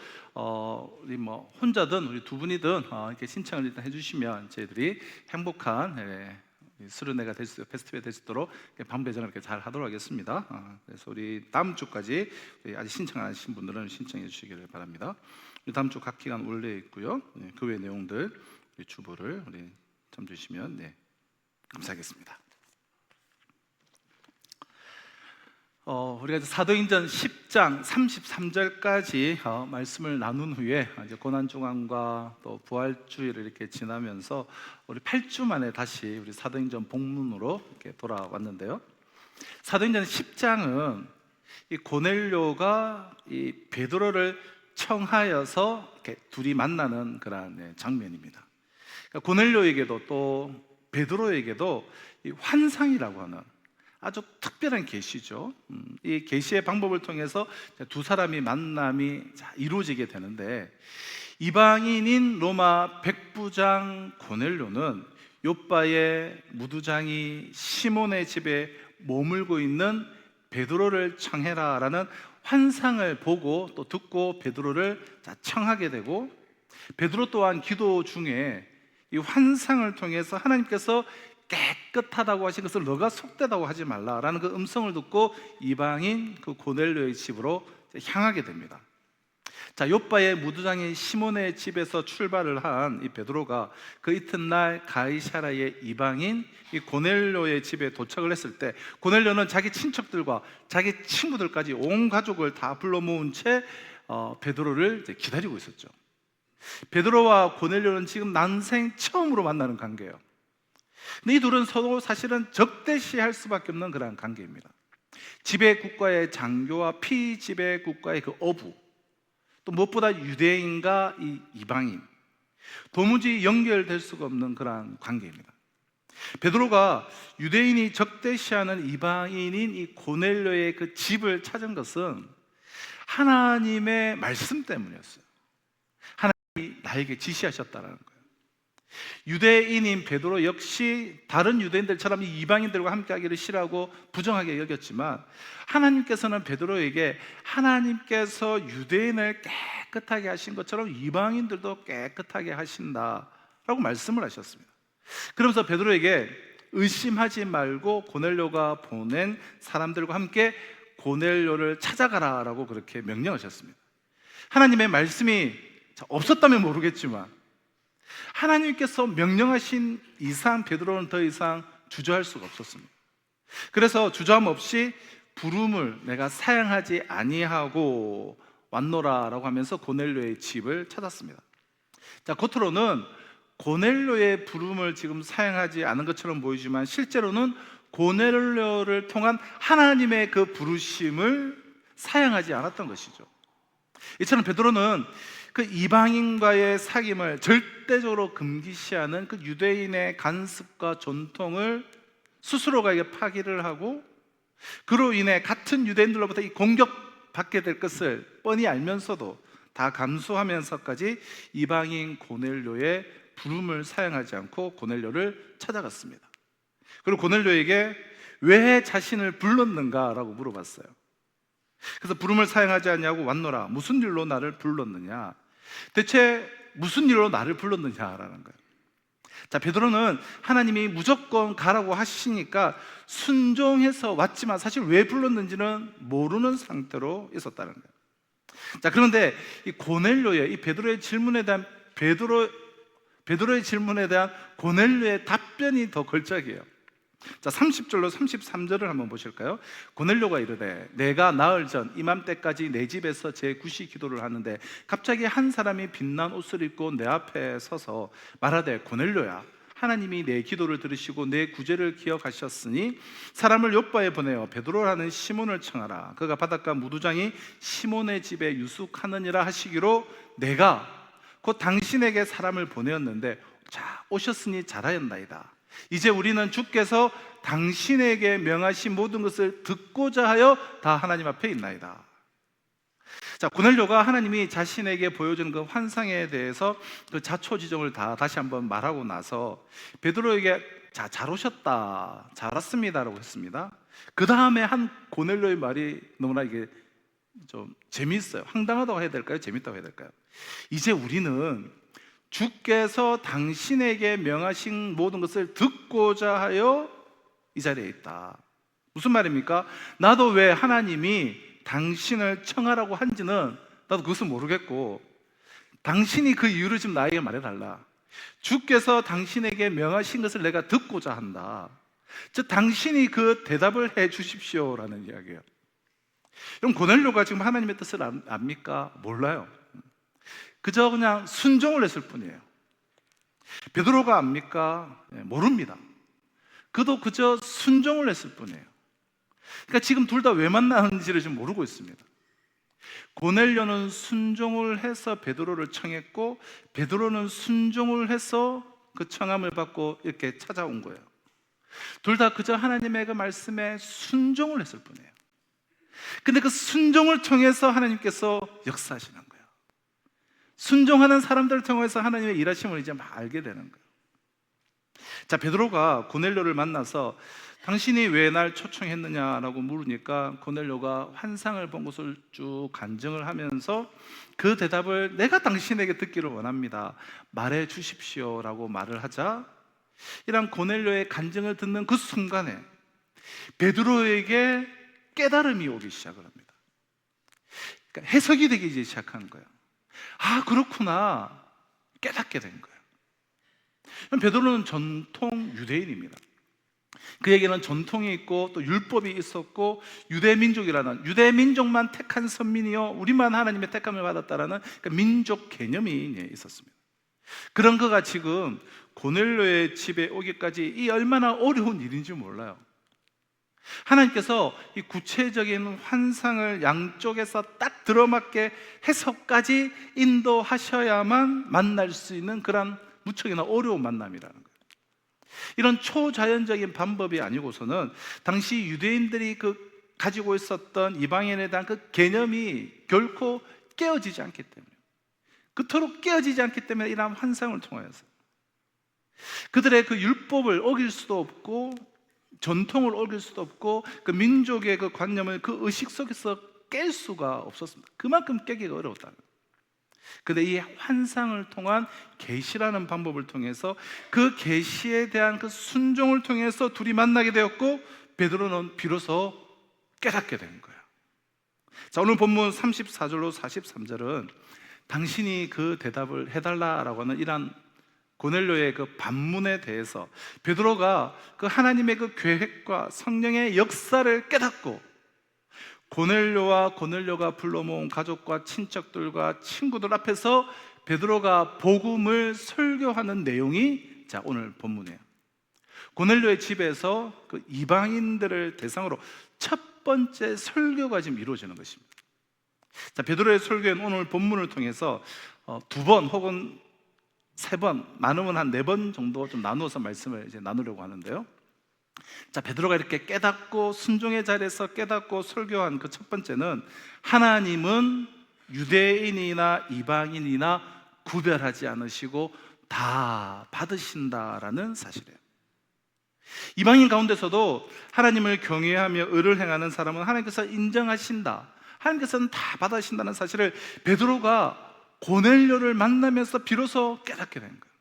우리 뭐 혼자든 우리 두 분이든 이렇게 신청을 일단 해주시면 저희들이 행복한 수련회가 될 수, 페스티벌이 될 수 있도록 방 배정을 이렇게 잘 하도록 하겠습니다. 그래서 우리 다음 주까지 우리 아직 신청 안 하신 분들은 신청해 주시기를 바랍니다. 우리 다음 주 각 기간 올려 있고요. 그 외 내용들 우리 주보를 우리 참 주시면 감사하겠습니다. 우리가 사도행전 10장 33절까지 말씀을 나눈 후에 이제 고난중앙과 또 부활주의를 이렇게 지나면서 우리 8주 만에 다시 우리 사도행전 본문으로 이렇게 돌아왔는데요. 사도행전 10장은 이 고넬료가 이 베드로를 청하여서 이렇게 둘이 만나는 그런 장면입니다. 그러니까 고넬료에게도 또 베드로에게도 이 환상이라고 하는 아주 특별한 계시죠. 이 계시의 방법을 통해서 두 사람이 만남이 이루어지게 되는데, 이방인인 로마 백부장 고넬료는 욥바의 무두장이 시몬의 집에 머물고 있는 베드로를 청해라라는 환상을 보고 또 듣고 베드로를 청하게 되고, 베드로 또한 기도 중에 이 환상을 통해서 하나님께서 깨끗하다고 하신 것을 너가 속되다고 하지 말라라는 그 음성을 듣고 이방인 그 고넬료의 집으로 향하게 됩니다. 자, 욥바의 무두장인 시몬의 집에서 출발을 한 이 베드로가 그 이튿날 가이사라의 이방인 이 고넬료의 집에 도착을 했을 때, 고넬료는 자기 친척들과 자기 친구들까지 온 가족을 다 불러 모은 채 베드로를 이제 기다리고 있었죠. 베드로와 고넬료는 지금 난생 처음으로 만나는 관계예요. 근데 이 둘은 서로 사실은 적대시할 수밖에 없는 그런 관계입니다. 지배 국가의 장교와 피지배 국가의 그 어부, 또 무엇보다 유대인과 이 이방인, 도무지 연결될 수가 없는 그런 관계입니다. 베드로가 유대인이 적대시하는 이방인인 이 고넬료의 그 집을 찾은 것은 하나님의 말씀 때문이었어요. 하나님이 나에게 지시하셨다는 거예요. 유대인인 베드로 역시 다른 유대인들처럼 이 이방인들과 함께하기를 싫어하고 부정하게 여겼지만, 하나님께서는 베드로에게 하나님께서 유대인을 깨끗하게 하신 것처럼 이방인들도 깨끗하게 하신다라고 말씀을 하셨습니다. 그러면서 베드로에게 의심하지 말고 고넬료가 보낸 사람들과 함께 고넬료를 찾아가라라고 그렇게 명령하셨습니다. 하나님의 말씀이 없었다면 모르겠지만 하나님께서 명령하신 이상 베드로는 더 이상 주저할 수가 없었습니다. 그래서 주저함 없이 부름을 내가 사양하지 아니하고 왔노라라고 하면서 고넬료의 집을 찾았습니다. 자, 겉으로는 고넬료의 부름을 지금 사양하지 않은 것처럼 보이지만 실제로는 고넬료를 통한 하나님의 그 부르심을 사양하지 않았던 것이죠. 이처럼 베드로는 그 이방인과의 사귐을 절대적으로 금기시하는 그 유대인의 간습과 전통을 스스로가 파기를 하고, 그로 인해 같은 유대인들로부터 이 공격받게 될 것을 뻔히 알면서도 다 감수하면서까지 이방인 고넬료의 부름을 사양하지 않고 고넬료를 찾아갔습니다. 그리고 고넬료에게 왜 자신을 불렀는가라고 물어봤어요. 그래서 부름을 사양하지 않냐고 왔노라, 무슨 일로 나를 불렀느냐, 대체 무슨 일로 나를 불렀느냐라는 거예요. 자, 베드로는 하나님이 무조건 가라고 하시니까 순종해서 왔지만 사실 왜 불렀는지는 모르는 상태로 있었다는 거예요. 자, 그런데 이 고넬료의 이 베드로의 질문에 대한 베드로의 질문에 대한 고넬료의 답변이 더 걸작이에요. 자, 30절로 33절을 한번 보실까요? 고넬료가 이르되 내가 나흘 전 이맘때까지 내 집에서 제9시 기도를 하는데 갑자기 한 사람이 빛난 옷을 입고 내 앞에 서서 말하되 고넬료야, 하나님이 내 기도를 들으시고 내 구제를 기억하셨으니 사람을 욥바에 보내어 베드로라는 시몬을 청하라. 그가 바닷가 무두장이 시몬의 집에 유숙하느니라 하시기로 내가 곧 당신에게 사람을 보내었는데 자, 오셨으니 잘하였나이다. 이제 우리는 주께서 당신에게 명하신 모든 것을 듣고자 하여 다 하나님 앞에 있나이다. 자, 고넬료가 하나님이 자신에게 보여준 그 환상에 대해서 그 자초지종을 다 다시 한번 말하고 나서 베드로에게 자, 잘 오셨다, 잘 왔습니다라고 했습니다. 그 다음에 한 고넬료의 말이 너무나 이게 좀 재미있어요. 황당하다고 해야 될까요? 재밌다고 해야 될까요? 이제 우리는 주께서 당신에게 명하신 모든 것을 듣고자 하여 이 자리에 있다. 무슨 말입니까? 나도 왜 하나님이 당신을 청하라고 한지는 나도 그것은 모르겠고, 당신이 그 이유를 지금 나에게 말해달라. 주께서 당신에게 명하신 것을 내가 듣고자 한다. 즉 당신이 그 대답을 해 주십시오라는 이야기예요. 그럼 고넬료가 지금 하나님의 뜻을 압니까? 몰라요. 그저 그냥 순종을 했을 뿐이에요. 베드로가 압니까? 모릅니다. 그도 그저 순종을 했을 뿐이에요. 그러니까 지금 둘 다 왜 만나는지를 지금 모르고 있습니다. 고넬료는 순종을 해서 베드로를 청했고, 베드로는 순종을 해서 그 청함을 받고 이렇게 찾아온 거예요. 둘 다 그저 하나님의 그 말씀에 순종을 했을 뿐이에요. 근데 그 순종을 통해서 하나님께서 역사하시는 거예요. 순종하는 사람들을 통해서 하나님의 일하심을 이제 막 알게 되는 거예요. 자, 베드로가 고넬료를 만나서 당신이 왜 날 초청했느냐라고 물으니까 고넬료가 환상을 본 것을 쭉 간증을 하면서 그 대답을 내가 당신에게 듣기를 원합니다, 말해 주십시오라고 말을 하자, 이런 고넬료의 간증을 듣는 그 순간에 베드로에게 깨달음이 오기 시작을 합니다. 그러니까 해석이 되기 이제 시작하는 거예요. 아, 그렇구나, 깨닫게 된 거예요. 베드로는 전통 유대인입니다. 그에게는 전통이 있고 또 율법이 있었고 유대민족이라는, 유대민족만 택한 선민이요 우리만 하나님의 택함을 받았다라는 그 민족 개념이 있었습니다. 그런 그가 지금 고넬료의 집에 오기까지 이 얼마나 어려운 일인지 몰라요. 하나님께서 이 구체적인 환상을 양쪽에서 딱 들어맞게 해석까지 인도하셔야만 만날 수 있는 그런 무척이나 어려운 만남이라는 거예요. 이런 초자연적인 방법이 아니고서는 당시 유대인들이 그 가지고 있었던 이방인에 대한 그 개념이 결코 깨어지지 않기 때문에, 그토록 깨어지지 않기 때문에 이러한 환상을 통하여서 그들의 그 율법을 어길 수도 없고 전통을 어길 수도 없고 그 민족의 그 관념을 그 의식 속에서 깰 수가 없었습니다. 그만큼 깨기가 어려웠다는 거예요. 근데 이 환상을 통한 계시라는 방법을 통해서 그 계시에 대한 그 순종을 통해서 둘이 만나게 되었고 베드로는 비로소 깨닫게 된 거예요. 자, 오늘 본문 34절로 43절은 당신이 그 대답을 해달라라고 하는 이러한 고넬료의 그 반문에 대해서 베드로가 그 하나님의 그 계획과 성령의 역사를 깨닫고 고넬료가 불러 모은 가족과 친척들과 친구들 앞에서 베드로가 복음을 설교하는 내용이 자, 오늘 본문이에요. 고넬료의 집에서 그 이방인들을 대상으로 첫 번째 설교가 지금 이루어지는 것입니다. 자, 베드로의 설교는 오늘 본문을 통해서 두 번 혹은 세 번, 많으면 한 네 번 정도 좀 나누어서 말씀을 이제 나누려고 하는데요. 자, 베드로가 이렇게 깨닫고 순종의 자리에서 깨닫고 설교한 그 첫 번째는 하나님은 유대인이나 이방인이나 구별하지 않으시고 다 받으신다라는 사실이에요. 이방인 가운데서도 하나님을 경외하며 의를 행하는 사람은 하나님께서 인정하신다, 하나님께서는 다 받으신다는 사실을 베드로가 고넬료를 만나면서 비로소 깨닫게 된 거예요.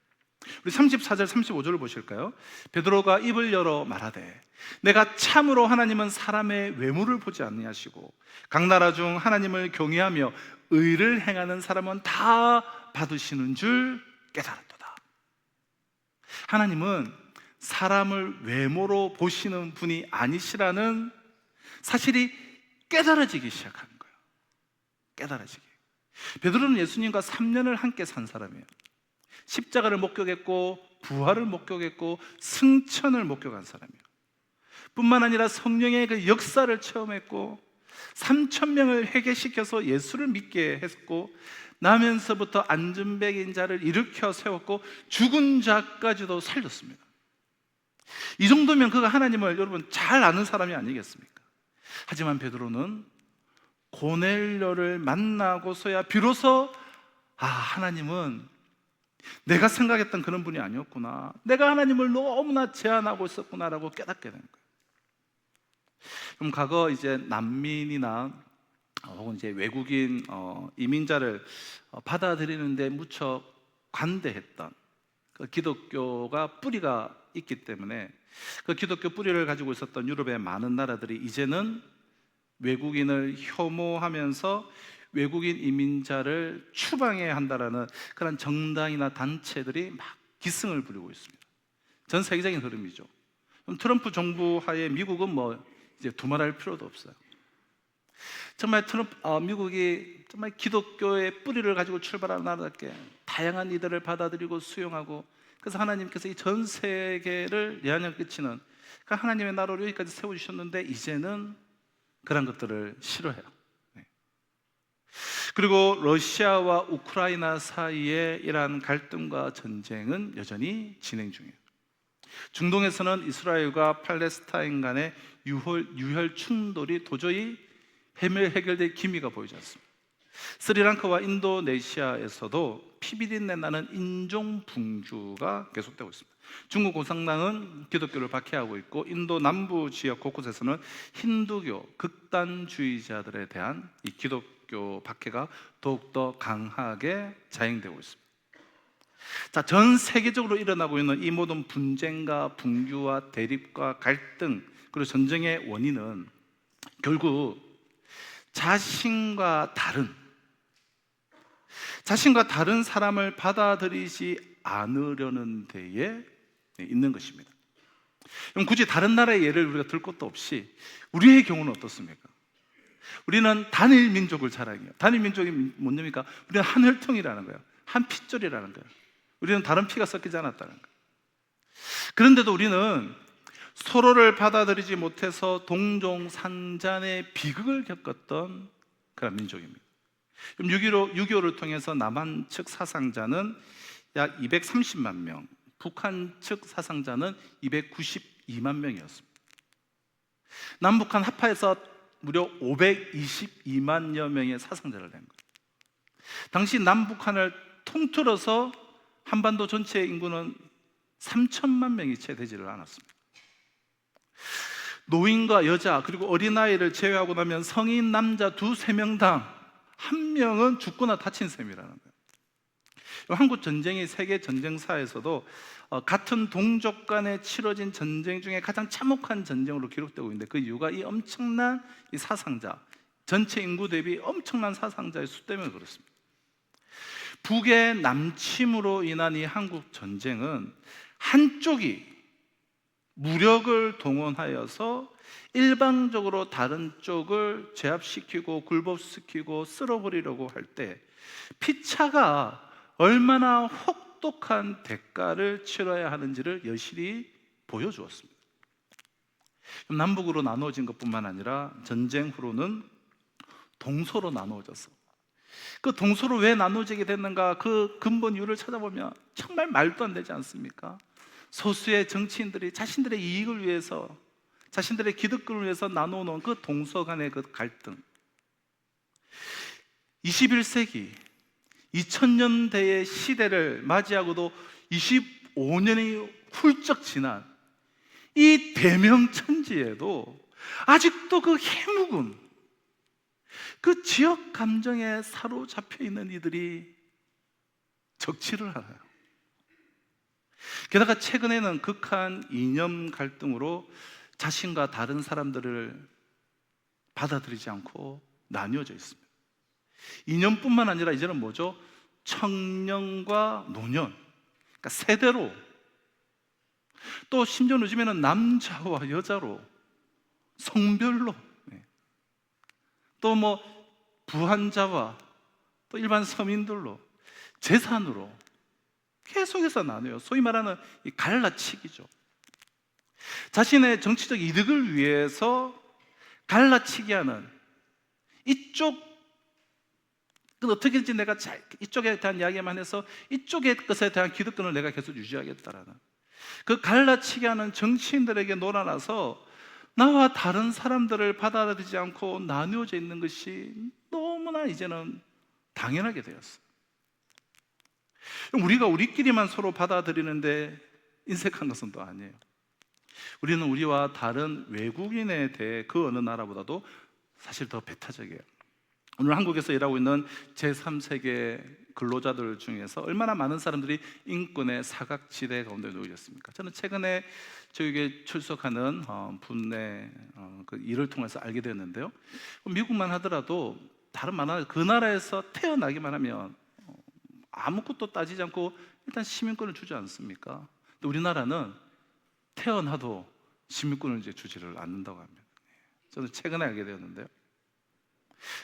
우리 34절 35절을 보실까요? 베드로가 입을 열어 말하되 내가 참으로 하나님은 사람의 외모를 보지 아니하시고 각 나라 중 하나님을 경외하며 의를 행하는 사람은 다 받으시는 줄 깨달았도다. 하나님은 사람을 외모로 보시는 분이 아니시라는 사실이 깨달아지기 시작하는 거예요. 깨달아지기. 베드로는 예수님과 3년을 함께 산 사람이에요. 십자가를 목격했고 부활을 목격했고 승천을 목격한 사람이에요. 뿐만 아니라 성령의 그 역사를 체험했고 3,000명을 회개시켜서 예수를 믿게 했고 나면서부터 안전뱅인 자를 일으켜 세웠고 죽은 자까지도 살렸습니다. 이 정도면 그가 하나님을 여러분 잘 아는 사람이 아니겠습니까? 하지만 베드로는 고넬료를 만나고서야 비로소 하나님은 내가 생각했던 그런 분이 아니었구나, 내가 하나님을 너무나 제한하고 있었구나라고 깨닫게 된 거예요. 그럼 과거 이제 난민이나 혹은 이제 외국인 이민자를 받아들이는데 무척 관대했던 그 기독교가 뿌리가 있기 때문에 그 기독교 뿌리를 가지고 있었던 유럽의 많은 나라들이 이제는 외국인을 혐오하면서 외국인 이민자를 추방해야 한다라는 그런 정당이나 단체들이 막 기승을 부리고 있습니다. 전 세계적인 흐름이죠. 그럼 트럼프 정부 하에 미국은 뭐 이제 두말할 필요도 없어요. 정말 미국이 정말 기독교의 뿌리를 가지고 출발하는 나라답게 다양한 이들을 받아들이고 수용하고, 그래서 하나님께서 이 전 세계를 영향을 끼치는 그 하나님의 나라로 여기까지 세워주셨는데 이제는 그런 것들을 싫어해요. 그리고 러시아와 우크라이나 사이에 이러한 갈등과 전쟁은 여전히 진행 중이에요. 중동에서는 이스라엘과 팔레스타인 간의 유혈 충돌이 도저히 해결될 기미가 보이지 않습니다. 스리랑카와 인도네시아에서도 피비린내 나는 인종 분규가 계속되고 있습니다. 중국 공산당은 기독교를 박해하고 있고 인도 남부 지역 곳곳에서는 힌두교 극단주의자들에 대한 이 기독교 박해가 더욱더 강하게 자행되고 있습니다. 자, 전 세계적으로 일어나고 있는 이 모든 분쟁과 분규와 대립과 갈등 그리고 전쟁의 원인은 결국 자신과 다른 사람을 받아들이지 않으려는 데에 있는 것입니다. 그럼 굳이 다른 나라의 예를 우리가 들 것도 없이 우리의 경우는 어떻습니까? 우리는 단일 민족을 자랑해요. 단일 민족이 뭐냐니까 우리는 한 혈통이라는 거예요. 한 핏줄이라는 거예요. 우리는 다른 피가 섞이지 않았다는 거예요. 그런데도 우리는 서로를 받아들이지 못해서 동종산잔의 비극을 겪었던 그런 민족입니다. 그럼 6.25를 통해서 남한 측 사상자는 약 230만 명, 북한 측 사상자는 292만 명이었습니다. 남북한 합하여서 무려 522만여 명의 사상자를 낸 거예요. 당시 남북한을 통틀어서 한반도 전체 인구는 3천만 명이 채 되지를 않았습니다. 노인과 여자 그리고 어린아이를 제외하고 나면 성인 남자 2~3명당 1명은 죽거나 다친 셈이라는 거예요. 한국 전쟁이 세계 전쟁사에서도 같은 동족 간에 치러진 전쟁 중에 가장 참혹한 전쟁으로 기록되고 있는데 그 이유가 이 엄청난 이 사상자, 전체 인구 대비 엄청난 사상자의 수 때문에 그렇습니다. 북의 남침으로 인한 이 한국 전쟁은 한쪽이 무력을 동원하여서 일방적으로 다른 쪽을 제압시키고 굴복시키고 쓸어버리려고 할 때 피차가 얼마나 혹독한 대가를 치러야 하는지를 여실히 보여주었습니다. 남북으로 나누어진 것뿐만 아니라 전쟁 후로는 동서로 나누어졌어. 그 동서로 왜 나누어지게 됐는가 그 근본 이유를 찾아보면 정말 말도 안 되지 않습니까? 소수의 정치인들이 자신들의 이익을 위해서 자신들의 기득권을 위해서 나누어놓은 그 동서 간의 그 갈등 21세기 2000년대의 시대를 맞이하고도 25년이 훌쩍 지난 이 대명천지에도 아직도 그 해묵은 그 지역 감정에 사로잡혀 있는 이들이 적지를 않아요. 게다가 최근에는 극한 이념 갈등으로 자신과 다른 사람들을 받아들이지 않고 나뉘어져 있습니다. 이념뿐만 아니라 이제는 뭐죠? 청년과 노년, 그러니까 세대로 또 심지어 요즘에는 남자와 여자로 성별로 또 뭐 부한자와 또 일반 서민들로 재산으로 계속해서 나눠요. 소위 말하는 이 갈라치기죠. 자신의 정치적 이득을 위해서 갈라치기 하는 이쪽 어떻게든지 내가 이쪽에 대한 이야기만 해서 이쪽의 것에 대한 기득권을 내가 계속 유지하겠다라는 그 갈라치기 하는 정치인들에게 놀아나서 나와 다른 사람들을 받아들이지 않고 나누어져 있는 것이 너무나 이제는 당연하게 되었어요. 우리가 우리끼리만 서로 받아들이는데 인색한 것은 또 아니에요. 우리는 우리와 다른 외국인에 대해 그 어느 나라보다도 사실 더 배타적이에요. 오늘 한국에서 일하고 있는 제3세계 근로자들 중에서 얼마나 많은 사람들이 인권의 사각지대 가운데 놓여 있습니까? 저는 최근에 저에게 출석하는 분의 그 일을 통해서 알게 되었는데요. 미국만 하더라도 다른 나라 그 나라에서 태어나기만 하면 아무것도 따지지 않고 일단 시민권을 주지 않습니까? 근데 우리나라는 태어나도 시민권을 이제 주지를 않는다고 합니다. 저는 최근에 알게 되었는데요.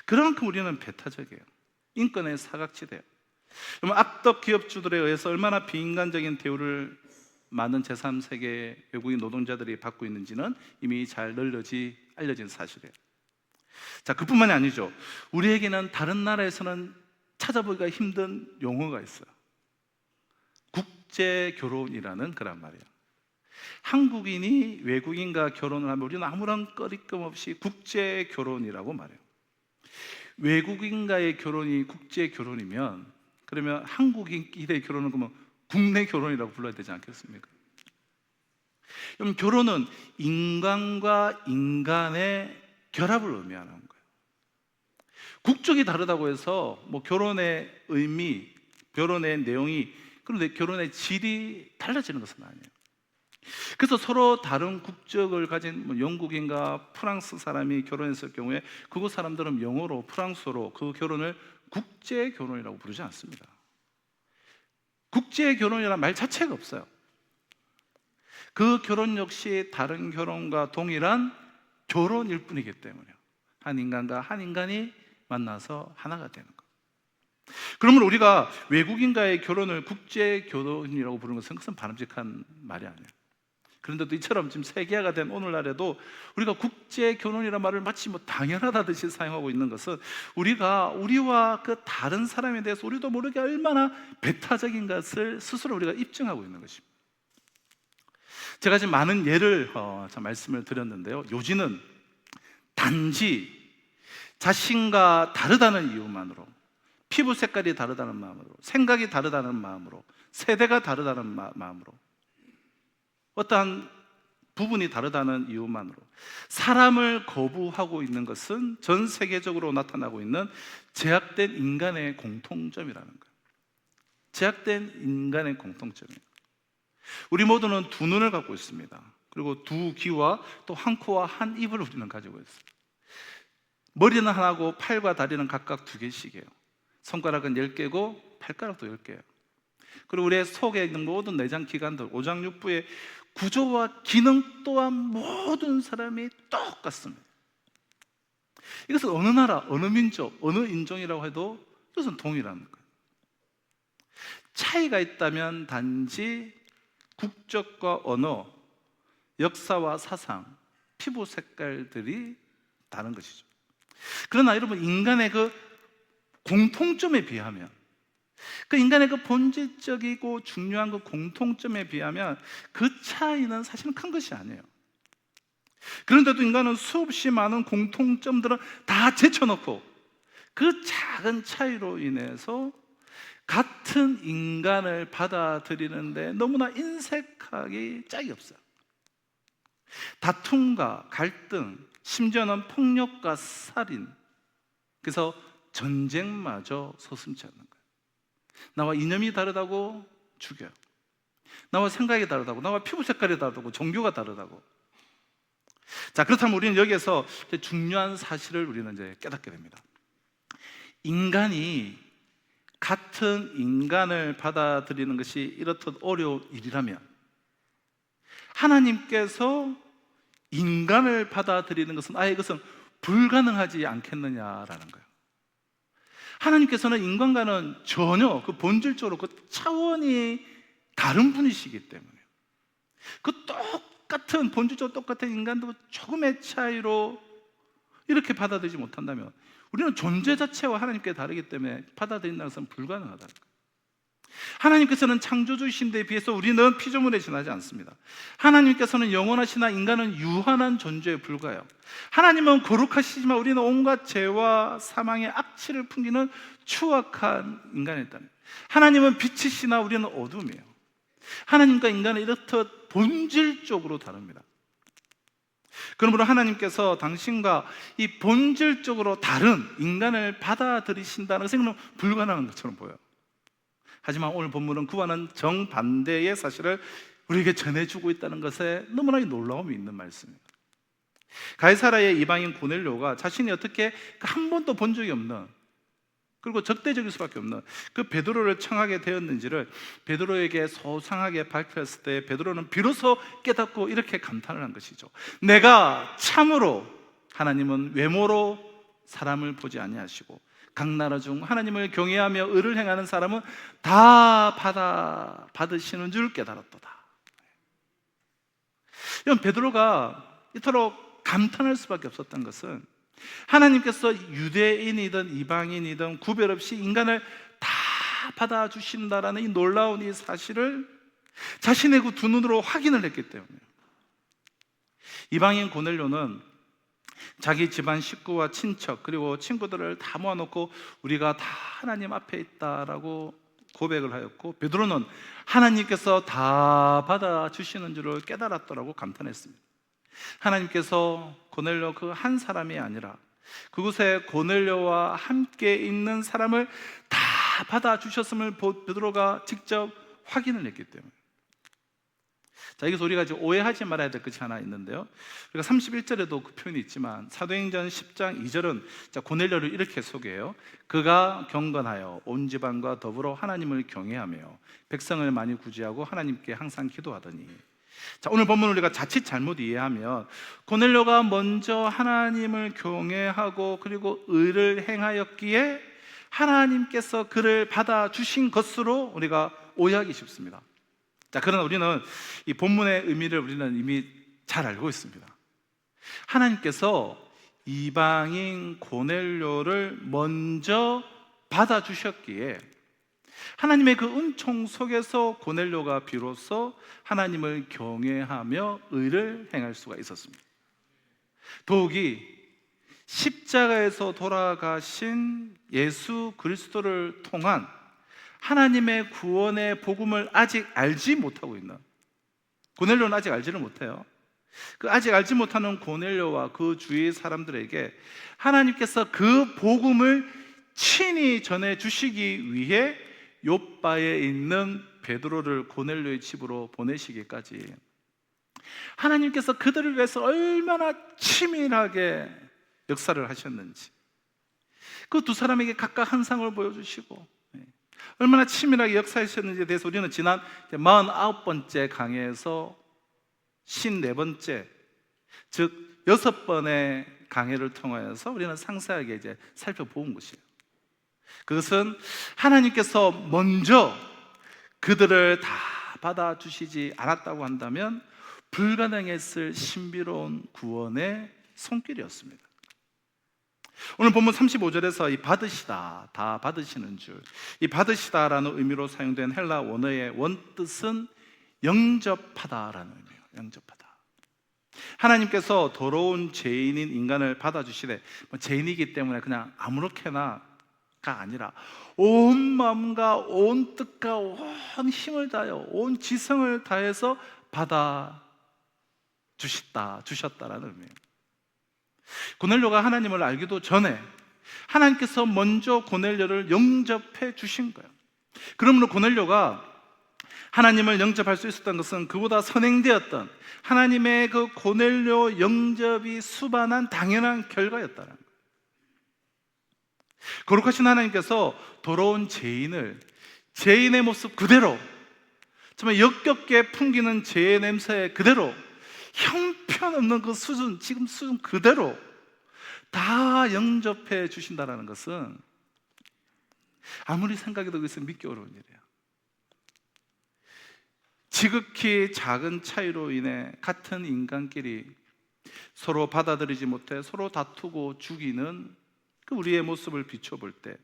그만큼 우리는 배타적이에요. 인권의 사각지대예요. 그러면 악덕 기업주들에 의해서 얼마나 비인간적인 대우를 많은 제3세계 외국인 노동자들이 받고 있는지는 이미 잘 알려진 사실이에요. 자, 그뿐만이 아니죠. 우리에게는 다른 나라에서는 찾아보기가 힘든 용어가 있어요. 국제결혼이라는 그런 말이에요. 한국인이 외국인과 결혼을 하면 우리는 아무런 꺼리낌 없이 국제 결혼이라고 말해요. 외국인과의 결혼이 국제 결혼이면 그러면 한국인끼리의 결혼은 그러면 국내 결혼이라고 불러야 되지 않겠습니까? 그럼 결혼은 인간과 인간의 결합을 의미하는 거예요. 국적이 다르다고 해서 뭐 결혼의 의미, 결혼의 내용이, 그런데 결혼의 질이 달라지는 것은 아니에요. 그래서 서로 다른 국적을 가진 뭐 영국인과 프랑스 사람이 결혼했을 경우에 그곳 사람들은 영어로, 프랑스어로 그 결혼을 국제 결혼이라고 부르지 않습니다. 국제 결혼이라는 말 자체가 없어요. 그 결혼 역시 다른 결혼과 동일한 결혼일 뿐이기 때문에요. 한 인간과 한 인간이 만나서 하나가 되는 것. 그러면 우리가 외국인과의 결혼을 국제 결혼이라고 부르는 것은 그것은 바람직한 말이 아니에요. 그런데도 이처럼 지금 세계화가 된 오늘날에도 우리가 국제 결혼이라는 말을 마치 뭐 당연하다듯이 사용하고 있는 것은 우리가 우리와 그 다른 사람에 대해서 우리도 모르게 얼마나 배타적인 것을 스스로 우리가 입증하고 있는 것입니다. 제가 지금 많은 예를 말씀을 드렸는데요. 요지는 단지 자신과 다르다는 이유만으로, 피부 색깔이 다르다는 마음으로, 생각이 다르다는 마음으로, 세대가 다르다는 마음으로, 어떠한 부분이 다르다는 이유만으로 사람을 거부하고 있는 것은 전 세계적으로 나타나고 있는 제약된 인간의 공통점이라는 거예요. 제약된 인간의 공통점이에요. 우리 모두는 두 눈을 갖고 있습니다. 그리고 두 귀와 또 한 코와 한 입을 우리는 가지고 있어요. 머리는 하나고 팔과 다리는 각각 2개씩이에요. 손가락은 10개고 발가락도 10개예요. 그리고 우리의 속에 있는 모든 내장 기관들, 오장육부의 구조와 기능 또한 모든 사람이 똑같습니다. 이것은 어느 나라, 어느 민족, 어느 인종이라고 해도 이것은 동일한 거예요. 차이가 있다면 단지 국적과 언어, 역사와 사상, 피부 색깔들이 다른 것이죠. 그러나 여러분, 인간의 그 공통점에 비하면, 그 인간의 그 본질적이고 중요한 그 공통점에 비하면 그 차이는 사실은 큰 것이 아니에요. 그런데도 인간은 수없이 많은 공통점들을 다 제쳐놓고 그 작은 차이로 인해서 같은 인간을 받아들이는데 너무나 인색하기 짝이 없어요. 다툼과 갈등, 심지어는 폭력과 살인, 그래서 전쟁마저 서슴지 않는 거예요. 나와 이념이 다르다고 죽여요. 나와 생각이 다르다고, 나와 피부 색깔이 다르다고, 종교가 다르다고. 자, 그렇다면 우리는 여기에서 중요한 사실을 우리는 이제 깨닫게 됩니다. 인간이 같은 인간을 받아들이는 것이 이렇듯 어려운 일이라면 하나님께서 인간을 받아들이는 것은 아예 이것은 불가능하지 않겠느냐라는 거예요. 하나님께서는 인간과는 전혀 그 본질적으로 그 차원이 다른 분이시기 때문에 그 똑같은 본질적으로 똑같은 인간도 조금의 차이로 이렇게 받아들이지 못한다면 우리는 존재 자체와 하나님께 다르기 때문에 받아들인다는 것은 불가능하다는 거예요. 하나님께서는 창조주이신 데 비해서 우리는 피조물에 지나지 않습니다. 하나님께서는 영원하시나 인간은 유한한 존재에 불과해요. 하나님은 거룩하시지만 우리는 온갖 죄와 사망의 악취를 풍기는 추악한 인간이었다는 거예요. 하나님은 빛이시나 우리는 어둠이에요. 하나님과 인간은 이렇듯 본질적으로 다릅니다. 그러므로 하나님께서 당신과 이 본질적으로 다른 인간을 받아들이신다는 것은 불가능한 것처럼 보여요. 하지만 오늘 본문은 그와는 정반대의 사실을 우리에게 전해주고 있다는 것에 너무나 놀라움이 있는 말씀입니다. 가이사라의 이방인 고넬료가 자신이 어떻게 한 번도 본 적이 없는, 그리고 적대적일 수밖에 없는 그 베드로를 청하게 되었는지를 베드로에게 소상하게 밝혔을 때 베드로는 비로소 깨닫고 이렇게 감탄을 한 것이죠. 내가 참으로 하나님은 외모로 사람을 보지 아니하시고 각 나라 중 하나님을 경외하며 의를 행하는 사람은 다 받으시는 줄 깨달았도다. 이런 베드로가 이토록 감탄할 수밖에 없었던 것은 하나님께서 유대인이든 이방인이든 구별 없이 인간을 다 받아주신다라는 이 놀라운 이 사실을 자신의 그 두 눈으로 확인을 했기 때문에. 이방인 고넬료는 자기 집안 식구와 친척 그리고 친구들을 다 모아놓고 우리가 다 하나님 앞에 있다라고 고백을 하였고, 베드로는 하나님께서 다 받아주시는 줄을 깨달았더라고 감탄했습니다. 하나님께서 고넬료 그 한 사람이 아니라 그곳에 고넬료와 함께 있는 사람을 다 받아주셨음을 베드로가 직접 확인을 했기 때문에. 자, 여기서 우리가 지금 오해하지 말아야 될 것이 하나 있는데요, 우리가 31절에도 그 표현이 있지만 사도행전 10장 2절은 고넬료를 이렇게 소개해요. 그가 경건하여 온 집안과 더불어 하나님을 경외하며 백성을 많이 구제하고 하나님께 항상 기도하더니. 자, 오늘 본문 우리가 자칫 잘못 이해하면 고넬료가 먼저 하나님을 경외하고 그리고 의를 행하였기에 하나님께서 그를 받아주신 것으로 우리가 오해하기 쉽습니다. 자, 그러나 우리는 이 본문의 의미를 우리는 이미 잘 알고 있습니다. 하나님께서 이방인 고넬료를 먼저 받아주셨기에 하나님의 그 은총 속에서 고넬료가 비로소 하나님을 경외하며 의를 행할 수가 있었습니다. 더욱이 십자가에서 돌아가신 예수 그리스도를 통한 하나님의 구원의 복음을 아직 알지 못하고 있는 고넬료는 아직 알지를 못해요. 그 아직 알지 못하는 고넬료와 그 주위 사람들에게 하나님께서 그 복음을 친히 전해 주시기 위해 욥바에 있는 베드로를 고넬료의 집으로 보내시기까지 하나님께서 그들을 위해서 얼마나 치밀하게 역사를 하셨는지, 그 두 사람에게 각각 한 상을 보여주시고 얼마나 치밀하게 역사하셨는지에 대해서 우리는 지난 49번째 강해에서 54번째, 즉 6번의 강해를 통하여서 우리는 상세하게 이제 살펴본 것이에요. 그것은 하나님께서 먼저 그들을 다 받아주시지 않았다고 한다면 불가능했을 신비로운 구원의 손길이었습니다. 오늘 본문 35절에서 이 받으시다, 다 받으시는 줄, 이 받으시다라는 의미로 사용된 헬라 원어의 원뜻은 영접하다라는 의미예요. 영접하다. 하나님께서 더러운 죄인인 인간을 받아주시되, 죄인이기 때문에 그냥 아무렇게나가 아니라 온 마음과 온 뜻과 온 힘을 다하여 온 지성을 다해서 주셨다라는 의미예요. 고넬료가 하나님을 알기도 전에 하나님께서 먼저 고넬료를 영접해 주신 거예요. 그러므로 고넬료가 하나님을 영접할 수 있었던 것은 그보다 선행되었던 하나님의 그 고넬료 영접이 수반한 당연한 결과였다는 거예요. 거룩하신 하나님께서 더러운 죄인의 모습 그대로, 정말 역겹게 풍기는 죄의 냄새 그대로, 형편없는 그 수준, 지금 수준 그대로 다 영접해 주신다는 것은 아무리 생각해도 그것은 믿기 어려운 일이에요. 지극히 작은 차이로 인해 같은 인간끼리 서로 받아들이지 못해 서로 다투고 죽이는 그 우리의 모습을 비춰볼 때,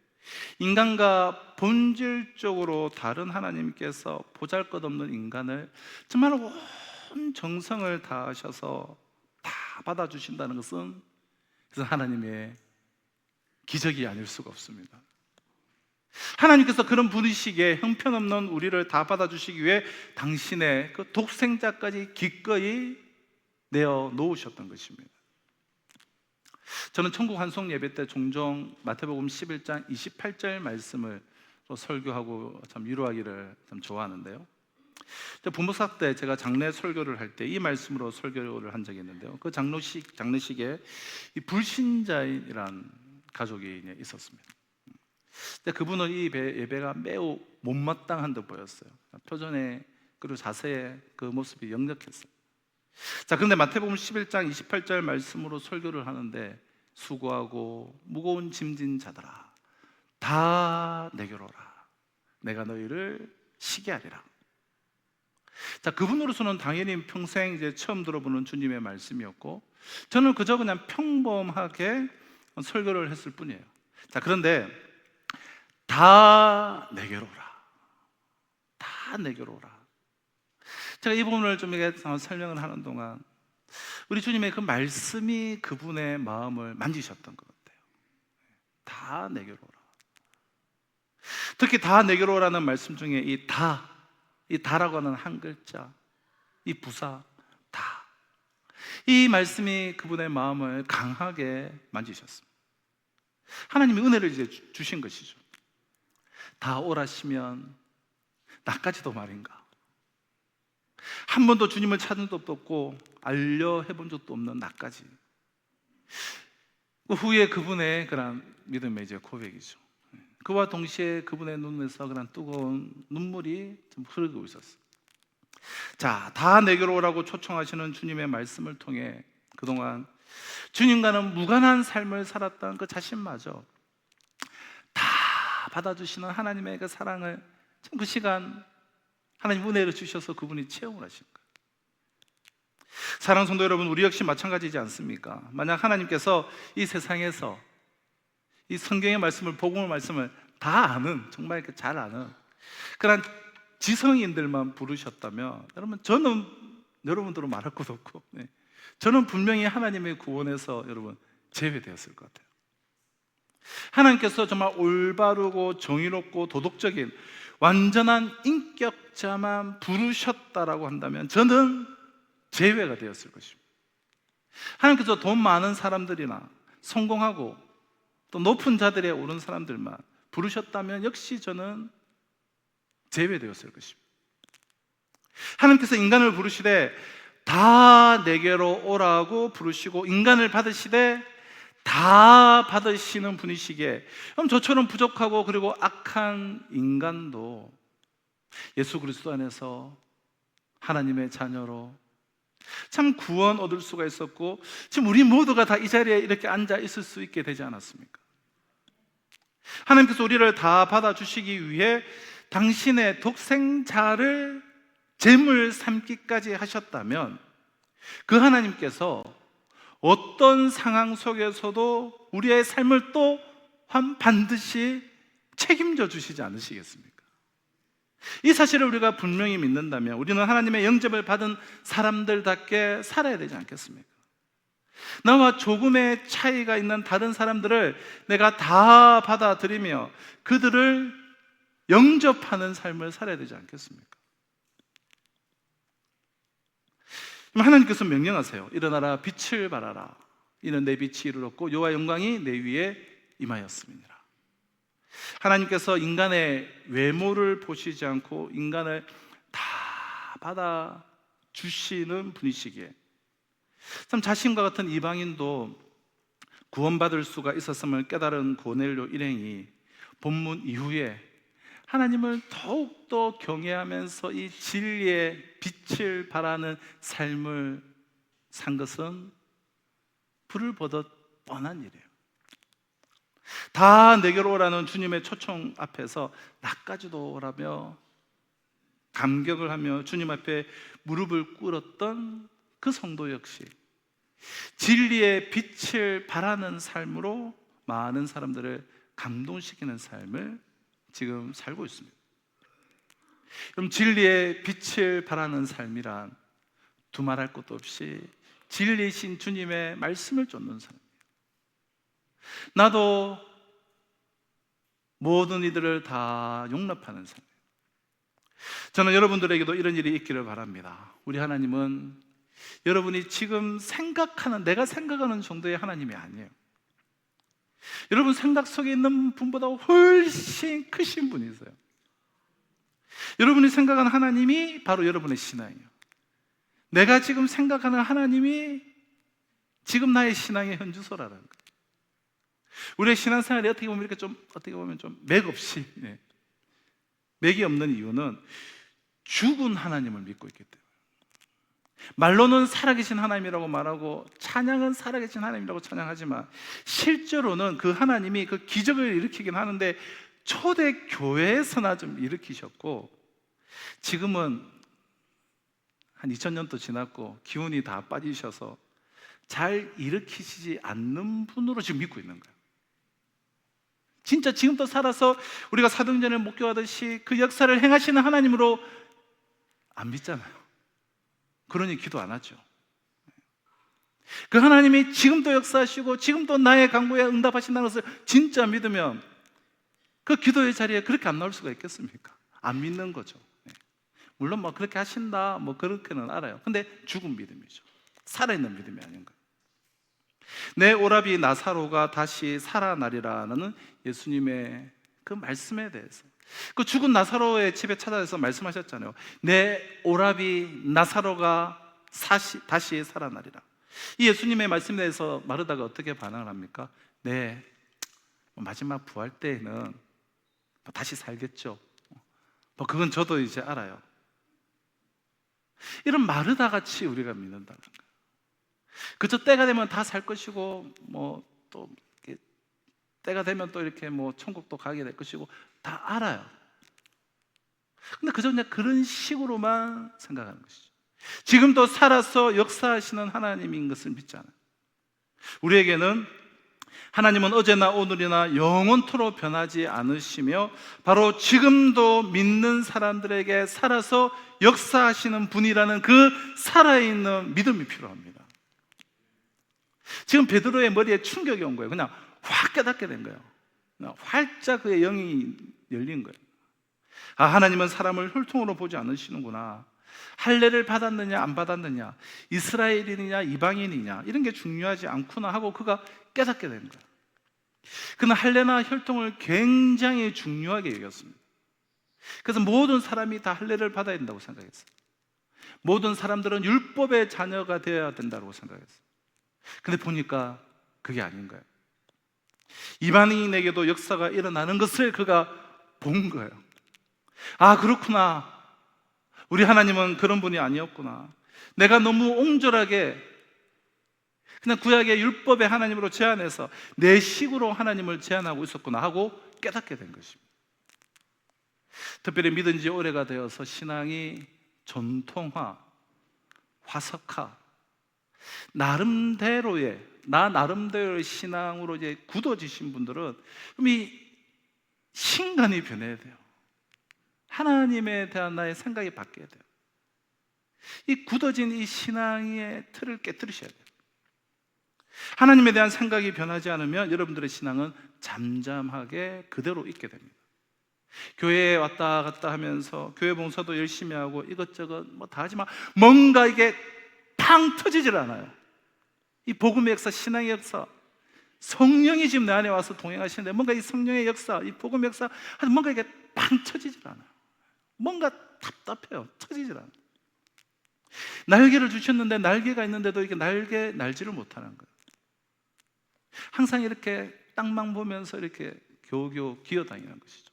인간과 본질적으로 다른 하나님께서 보잘것없는 인간을 정말 온 정성을 다하셔서 다 받아주신다는 것은 그래서 하나님의 기적이 아닐 수가 없습니다. 하나님께서 그런 분이시기에 형편없는 우리를 다 받아주시기 위해 당신의 그 독생자까지 기꺼이 내어 놓으셨던 것입니다. 저는 천국 환송 예배 때 종종 마태복음 11장 28절 말씀을 설교하고 참 위로하기를 참 좋아하는데요, 부목사 때 제가 장례 설교를 할 때 이 말씀으로 설교를 한 적이 있는데요, 그 장례식에 이 불신자이란 가족이 있었습니다. 근데 그분은 이 예배가 매우 못마땅한 듯 보였어요. 표정에 그리고 자세에 그 모습이 역력했어요. 자, 그런데 마태복음 11장 28절 말씀으로 설교를 하는데, 수고하고 무거운 짐진 자들아 다 내게로 오라, 내가 너희를 쉬게 하리라. 자, 그분으로서는 당연히 평생 이제 처음 들어보는 주님의 말씀이었고, 저는 그저 그냥 평범하게 설교를 했을 뿐이에요. 자, 그런데 다 내게로 오라, 다 내게로 오라. 제가 이 부분을 좀 이렇게 설명을 하는 동안 우리 주님의 그 말씀이 그분의 마음을 만지셨던 것 같아요. 다 내게로 오라. 특히 다 내게로 오라는 말씀 중에 이 다라고 하는 한 글자, 이 부사 다, 이 말씀이 그분의 마음을 강하게 만지셨습니다. 하나님이 은혜를 이제 주신 것이죠. 다 오라시면 나까지도 말인가. 한 번도 주님을 찾은 적도 없고 알려 해본 적도 없는 나까지. 그 후에 그분의 그런 믿음의 이제 고백이죠. 그와 동시에 그분의 눈에서 그런 뜨거운 눈물이 좀 흐르고 있었어요. 자, 다 내게로 오라고 초청하시는 주님의 말씀을 통해 그동안 주님과는 무관한 삶을 살았던 그 자신마저 다 받아주시는 하나님의 그 사랑을 참 그 시간 하나님 은혜를 주셔서 그분이 체험을 하신 거예요. 사랑하는 성도 여러분, 우리 역시 마찬가지지 않습니까? 만약 하나님께서 이 세상에서 이 성경의 말씀을, 복음의 말씀을 다 아는, 정말 이렇게 잘 아는 그런 지성인들만 부르셨다면, 여러분, 저는 여러분들은 말할 것도 없고, 저는 분명히 하나님의 구원에서 여러분 제외되었을 것 같아요. 하나님께서 정말 올바르고 정의롭고 도덕적인 완전한 인격자만 부르셨다라고 한다면 저는 제외가 되었을 것입니다. 하나님께서 돈 많은 사람들이나 성공하고 또 높은 자들에 오른 사람들만 부르셨다면 역시 저는 제외되었을 것입니다. 하나님께서 인간을 부르시되 다 내게로 오라고 부르시고 인간을 받으시되 다 받으시는 분이시기에, 그럼 저처럼 부족하고 그리고 악한 인간도 예수 그리스도 안에서 하나님의 자녀로 참 구원 얻을 수가 있었고, 지금 우리 모두가 다 이 자리에 이렇게 앉아 있을 수 있게 되지 않았습니까? 하나님께서 우리를 다 받아주시기 위해 당신의 독생자를 제물 삼기까지 하셨다면 그 하나님께서 어떤 상황 속에서도 우리의 삶을 또한 반드시 책임져 주시지 않으시겠습니까? 이 사실을 우리가 분명히 믿는다면 우리는 하나님의 영접을 받은 사람들답게 살아야 되지 않겠습니까? 나와 조금의 차이가 있는 다른 사람들을 내가 다 받아들이며 그들을 영접하는 삶을 살아야 되지 않겠습니까? 하나님께서 명령하세요. 일어나라, 빛을 발하라. 이는 내 빛이 이르렀고 여호와의 영광이 내 위에 임하였음이니라. 하나님께서 인간의 외모를 보시지 않고 인간을 다 받아 주시는 분이시기에 참 자신과 같은 이방인도 구원받을 수가 있었음을 깨달은 고넬료 일행이 본문 이후에 하나님을 더욱더 경외하면서 이 진리의 빛을 발하는 삶을 산 것은 불을 보듯 뻔한 일이에요. 다 내게로 오라는 주님의 초청 앞에서 나까지도 오라며 감격을 하며 주님 앞에 무릎을 꿇었던 그 성도 역시 진리의 빛을 발하는 삶으로 많은 사람들을 감동시키는 삶을 지금 살고 있습니다. 그럼 진리의 빛을 발하는 삶이란 두말할 것도 없이 진리이신 주님의 말씀을 쫓는 삶이에요. 나도 모든 이들을 다 용납하는 삶이에요. 저는 여러분들에게도 이런 일이 있기를 바랍니다. 우리 하나님은 여러분이 지금 생각하는, 내가 생각하는 정도의 하나님이 아니에요. 여러분 생각 속에 있는 분보다 훨씬 크신 분이세요. 여러분이 생각하는 하나님이 바로 여러분의 신앙이에요. 내가 지금 생각하는 하나님이 지금 나의 신앙의 현주소라는 거예요. 우리의 신앙생활이 어떻게 보면 이렇게 좀 맥없이, 맥이 없는 이유는 죽은 하나님을 믿고 있기 때문에. 말로는 살아계신 하나님이라고 말하고 찬양은 살아계신 하나님이라고 찬양하지만 실제로는 그 하나님이 그 기적을 일으키긴 하는데 초대교회에서나 좀 일으키셨고 지금은 한 2000년도 지났고 기운이 다 빠지셔서 잘 일으키시지 않는 분으로 지금 믿고 있는 거예요. 진짜 지금도 살아서 우리가 사도행전을 목격하듯이 그 역사를 행하시는 하나님으로 안 믿잖아요. 그러니 기도 안 하죠. 그 하나님이 지금도 역사하시고 지금도 나의 간구에 응답하신다는 것을 진짜 믿으면 그 기도의 자리에 그렇게 안 나올 수가 있겠습니까? 안 믿는 거죠. 물론 뭐 그렇게 하신다 뭐 그렇게는 알아요. 근데 죽은 믿음이죠. 살아있는 믿음이 아닌 거예요. 내 오라비 나사로가 다시 살아나리라는 예수님의 그 말씀에 대해서, 그 죽은 나사로의 집에 찾아가서 말씀하셨잖아요. 내 오라비 나사로가 다시 살아나리라. 이 예수님의 말씀에 대해서 마르다가 어떻게 반응을 합니까? 네, 마지막 부활 때에는 다시 살겠죠. 그건 저도 이제 알아요. 이런 마르다 같이 우리가 믿는다는 거예요. 그저 때가 되면 다 살 것이고, 뭐 또 때가 되면 또 이렇게 뭐 천국도 가게 될 것이고 다 알아요. 근데 그저 그냥 그런 식으로만 생각하는 것이죠. 지금도 살아서 역사하시는 하나님인 것을 믿지 않아요. 우리에게는 하나님은 어제나 오늘이나 영원토록 변하지 않으시며 바로 지금도 믿는 사람들에게 살아서 역사하시는 분이라는 그 살아있는 믿음이 필요합니다. 지금 베드로의 머리에 충격이 온 거예요. 그냥 확 깨닫게 된 거예요. 그냥 활짝 그의 영이 열린 거예요. 아, 하나님은 사람을 혈통으로 보지 않으시는구나. 할례를 받았느냐 안 받았느냐, 이스라엘인이냐 이방인이냐, 이런 게 중요하지 않구나 하고 그가 깨닫게 된 거예요. 그는 할례나 혈통을 굉장히 중요하게 여겼습니다. 그래서 모든 사람이 다 할례를 받아야 된다고 생각했어요. 모든 사람들은 율법의 자녀가 되어야 된다고 생각했어요. 근데 보니까 그게 아닌 거예요. 이방인에게도 역사가 일어나는 것을 그가 본 거예요. 아, 그렇구나. 우리 하나님은 그런 분이 아니었구나. 내가 너무 옹졸하게 그냥 구약의 율법의 하나님으로 제한해서 내 식으로 하나님을 제한하고 있었구나 하고 깨닫게 된 것입니다. 특별히 믿은 지 오래가 되어서 신앙이 전통화, 화석화, 나름대로의 신앙으로 이제 굳어지신 분들은 이 신간이 변해야 돼요. 하나님에 대한 나의 생각이 바뀌어야 돼요. 이 굳어진 이 신앙의 틀을 깨뜨리셔야 돼요. 하나님에 대한 생각이 변하지 않으면 여러분들의 신앙은 잠잠하게 그대로 있게 됩니다. 교회에 왔다 갔다 하면서 교회 봉사도 열심히 하고 이것저것 뭐 다 하지만 뭔가 이게 팡 터지질 않아요. 이 복음의 역사, 신앙의 역사, 성령이 지금 내 안에 와서 동행하시는데 뭔가 이 성령의 역사, 이 복음의 역사, 뭔가 이게 팡 터지질 않아요. 뭔가 답답해요. 터지질 않아요. 날개를 주셨는데 날개가 있는데도 이게 날지를 못하는 거예요. 항상 이렇게 땅만 보면서 이렇게 겨우겨우 기어다니는 것이죠.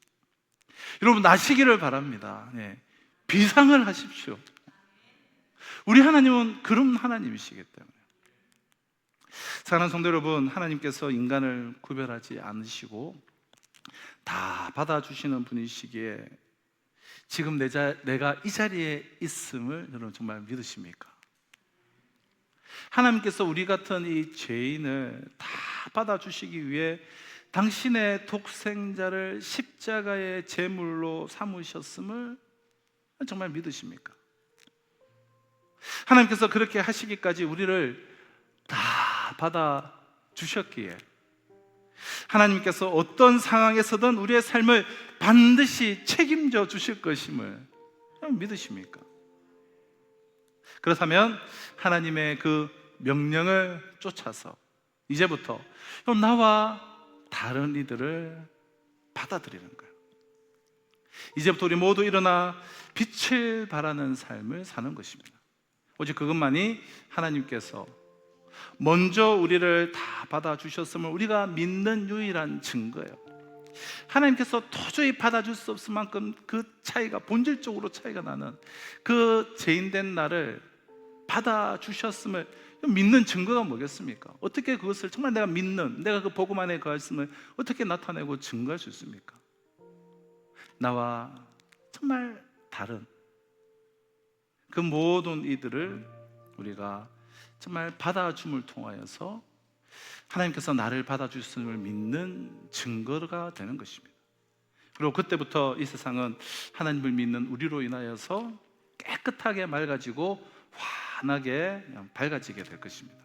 여러분, 나시기를 바랍니다. 네. 비상을 하십시오. 우리 하나님은 그런 하나님이시기 때문에. 사랑하는 성도 여러분, 하나님께서 인간을 구별하지 않으시고 다 받아주시는 분이시기에 지금 내가 이 자리에 있음을 여러분 정말 믿으십니까? 하나님께서 우리 같은 이 죄인을 다 받아주시기 위해 당신의 독생자를 십자가의 제물로 삼으셨음을 정말 믿으십니까? 하나님께서 그렇게 하시기까지 우리를 다 받아주셨기에 하나님께서 어떤 상황에서든 우리의 삶을 반드시 책임져 주실 것임을 믿으십니까? 그렇다면 하나님의 그 명령을 쫓아서 이제부터 나와 다른 이들을 받아들이는 거예요. 이제부터 우리 모두 일어나 빛을 발하는 삶을 사는 것입니다. 오직 그것만이 하나님께서 먼저 우리를 다 받아주셨음을 우리가 믿는 유일한 증거예요. 하나님께서 도저히 받아줄 수 없을 만큼 그 차이가, 본질적으로 차이가 나는 그 죄인된 나를 받아주셨음을 믿는 증거가 뭐겠습니까? 어떻게 그것을 정말 내가 믿는, 내가 그 복음 안에 거했음을 어떻게 나타내고 증거할 수 있습니까? 나와 정말 다른 그 모든 이들을 우리가 정말 받아줌을 통하여서 하나님께서 나를 받아주심을 믿는 증거가 되는 것입니다. 그리고 그때부터 이 세상은 하나님을 믿는 우리로 인하여서 깨끗하게 맑아지고 환하게 밝아지게 될 것입니다.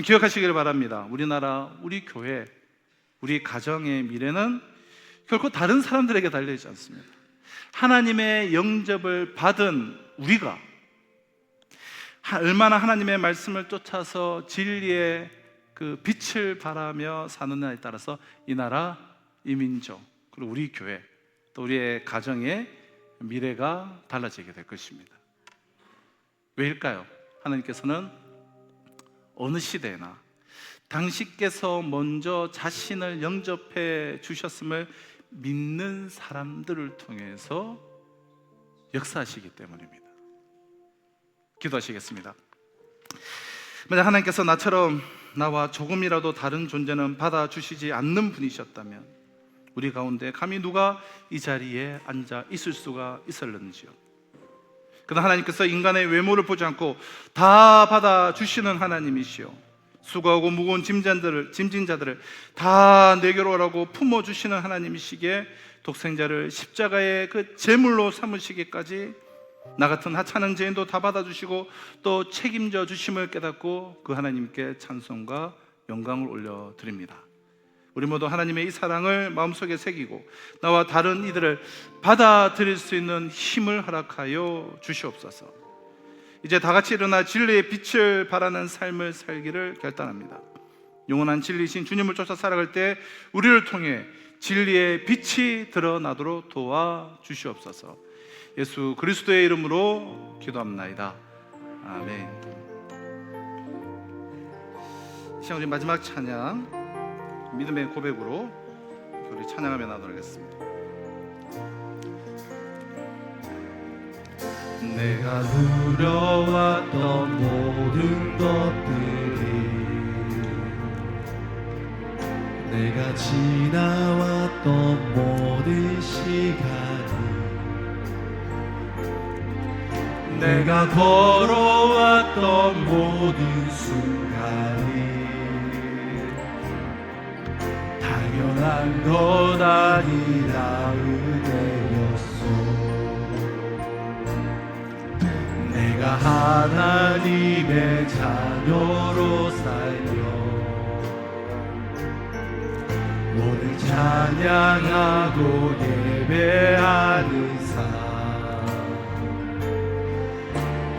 기억하시기를 바랍니다. 우리나라, 우리 교회, 우리 가정의 미래는 결코 다른 사람들에게 달려있지 않습니다. 하나님의 영접을 받은 우리가 얼마나 하나님의 말씀을 쫓아서 진리의 그 빛을 발하며 사느냐에 따라서 이 나라, 이 민족, 그리고 우리 교회, 또 우리의 가정의 미래가 달라지게 될 것입니다. 왜일까요? 하나님께서는 어느 시대나 당신께서 먼저 자신을 영접해 주셨음을 믿는 사람들을 통해서 역사하시기 때문입니다. 기도하시겠습니다. 만약 하나님께서 나처럼 나와 조금이라도 다른 존재는 받아주시지 않는 분이셨다면 우리 가운데 감히 누가 이 자리에 앉아 있을 수가 있었는지요. 그러나 하나님께서 인간의 외모를 보지 않고 다 받아주시는 하나님이시요, 수고하고 무거운 짐진자들을 다 내게로 오라고 품어주시는 하나님이시기에 독생자를 십자가의 그 제물로 삼으시기까지 나 같은 하찮은 죄인도 다 받아주시고 또 책임져 주심을 깨닫고 그 하나님께 찬송과 영광을 올려드립니다. 우리 모두 하나님의 이 사랑을 마음속에 새기고 나와 다른 이들을 받아들일 수 있는 힘을 허락하여 주시옵소서. 이제 다 같이 일어나 진리의 빛을 발하는 삶을 살기를 결단합니다. 영원한 진리신 주님을 쫓아 살아갈 때 우리를 통해 진리의 빛이 드러나도록 도와주시옵소서. 예수 그리스도의 이름으로 기도합나이다. 아멘. 시간 우리 마지막 찬양 믿음의 고백으로 우리 찬양하며 나누겠습니다. 내가 누려왔던 모든 것들이, 내가 지나왔던 모든 시간이, 내가 걸어왔던 모든 순간이 당연한 것 아니라 은혜였소. 내가 하나님의 자녀로 살며 오늘 찬양하고 예배하는 삶,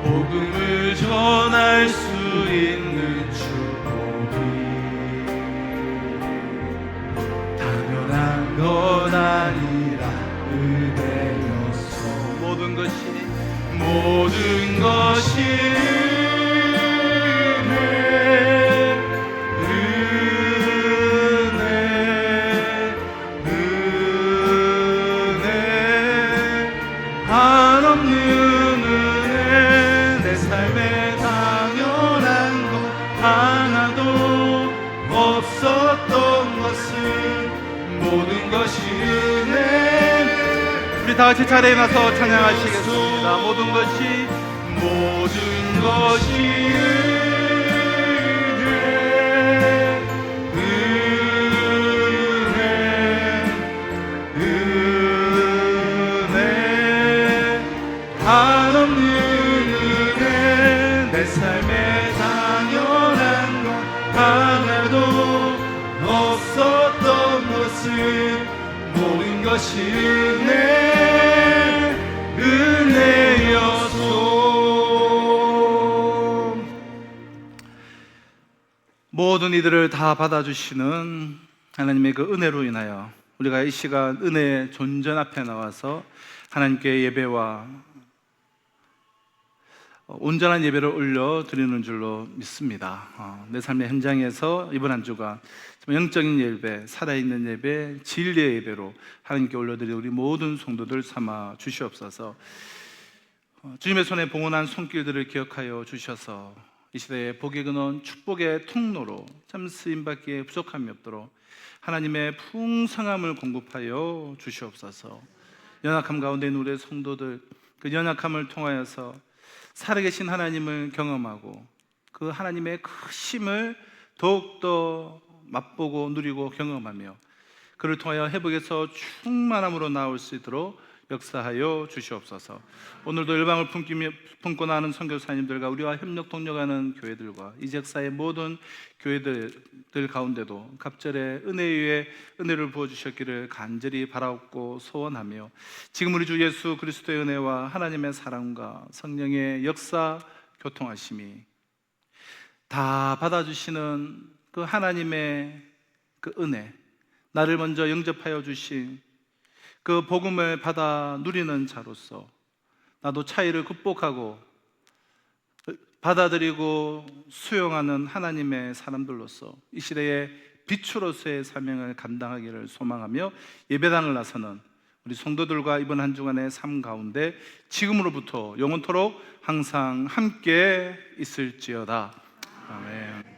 복음을 전할 수 있는 축복이 당연한 것 아니라 은혜였소. 모든 것이 은혜, 한없는 은혜, 내 삶에 당연한 것 하나도 없었던 것은 모든 것이 은혜. 우리 다 같이 자리에 나서 찬양하시겠습니다. 모든 것이 은혜, 한없는 은혜, 내 삶에 당연한 것 하나도 없었던 것은 모든 것이 은혜였소. 모든 이들을 다 받아주시는 하나님의 그 은혜로 인하여 우리가 이 시간 은혜의 존전 앞에 나와서 하나님께 예배와 온전한 예배를 올려드리는 줄로 믿습니다. 내 삶의 현장에서 이번 한 주간 영적인 예배, 살아있는 예배, 진리의 예배로 하나님께 올려드리는 우리 모든 성도들 삼아 주시옵소서. 주님의 손에 봉헌한 손길들을 기억하여 주셔서 이 시대에 복의 근원, 축복의 통로로 참 쓰임받기에 부족함이 없도록 하나님의 풍성함을 공급하여 주시옵소서. 연약함 가운데 있는 우리의 성도들, 그 연약함을 통하여서 살아계신 하나님을 경험하고 그 하나님의 크심을 더욱더 맛보고 누리고 경험하며 그를 통하여 회복에서 충만함으로 나올 수 있도록 역사하여 주시옵소서. 오늘도 열방을 품고 나는 선교사님들과 우리와 협력 동력하는 교회들과 이 역사의 모든 교회들 가운데도 갑절에 은혜 위에 은혜를 부어주셨기를 간절히 바라옵고 소원하며 지금 우리 주 예수 그리스도의 은혜와 하나님의 사랑과 성령의 역사 교통하심이 다 받아주시는 그 하나님의 그 은혜, 나를 먼저 영접하여 주신 그 복음을 받아 누리는 자로서 나도 차이를 극복하고 받아들이고 수용하는 하나님의 사람들로서 이 시대의 빛으로서의 사명을 감당하기를 소망하며 예배당을 나서는 우리 성도들과 이번 한 주간의 삶 가운데 지금으로부터 영원토록 항상 함께 있을지어다. 아멘.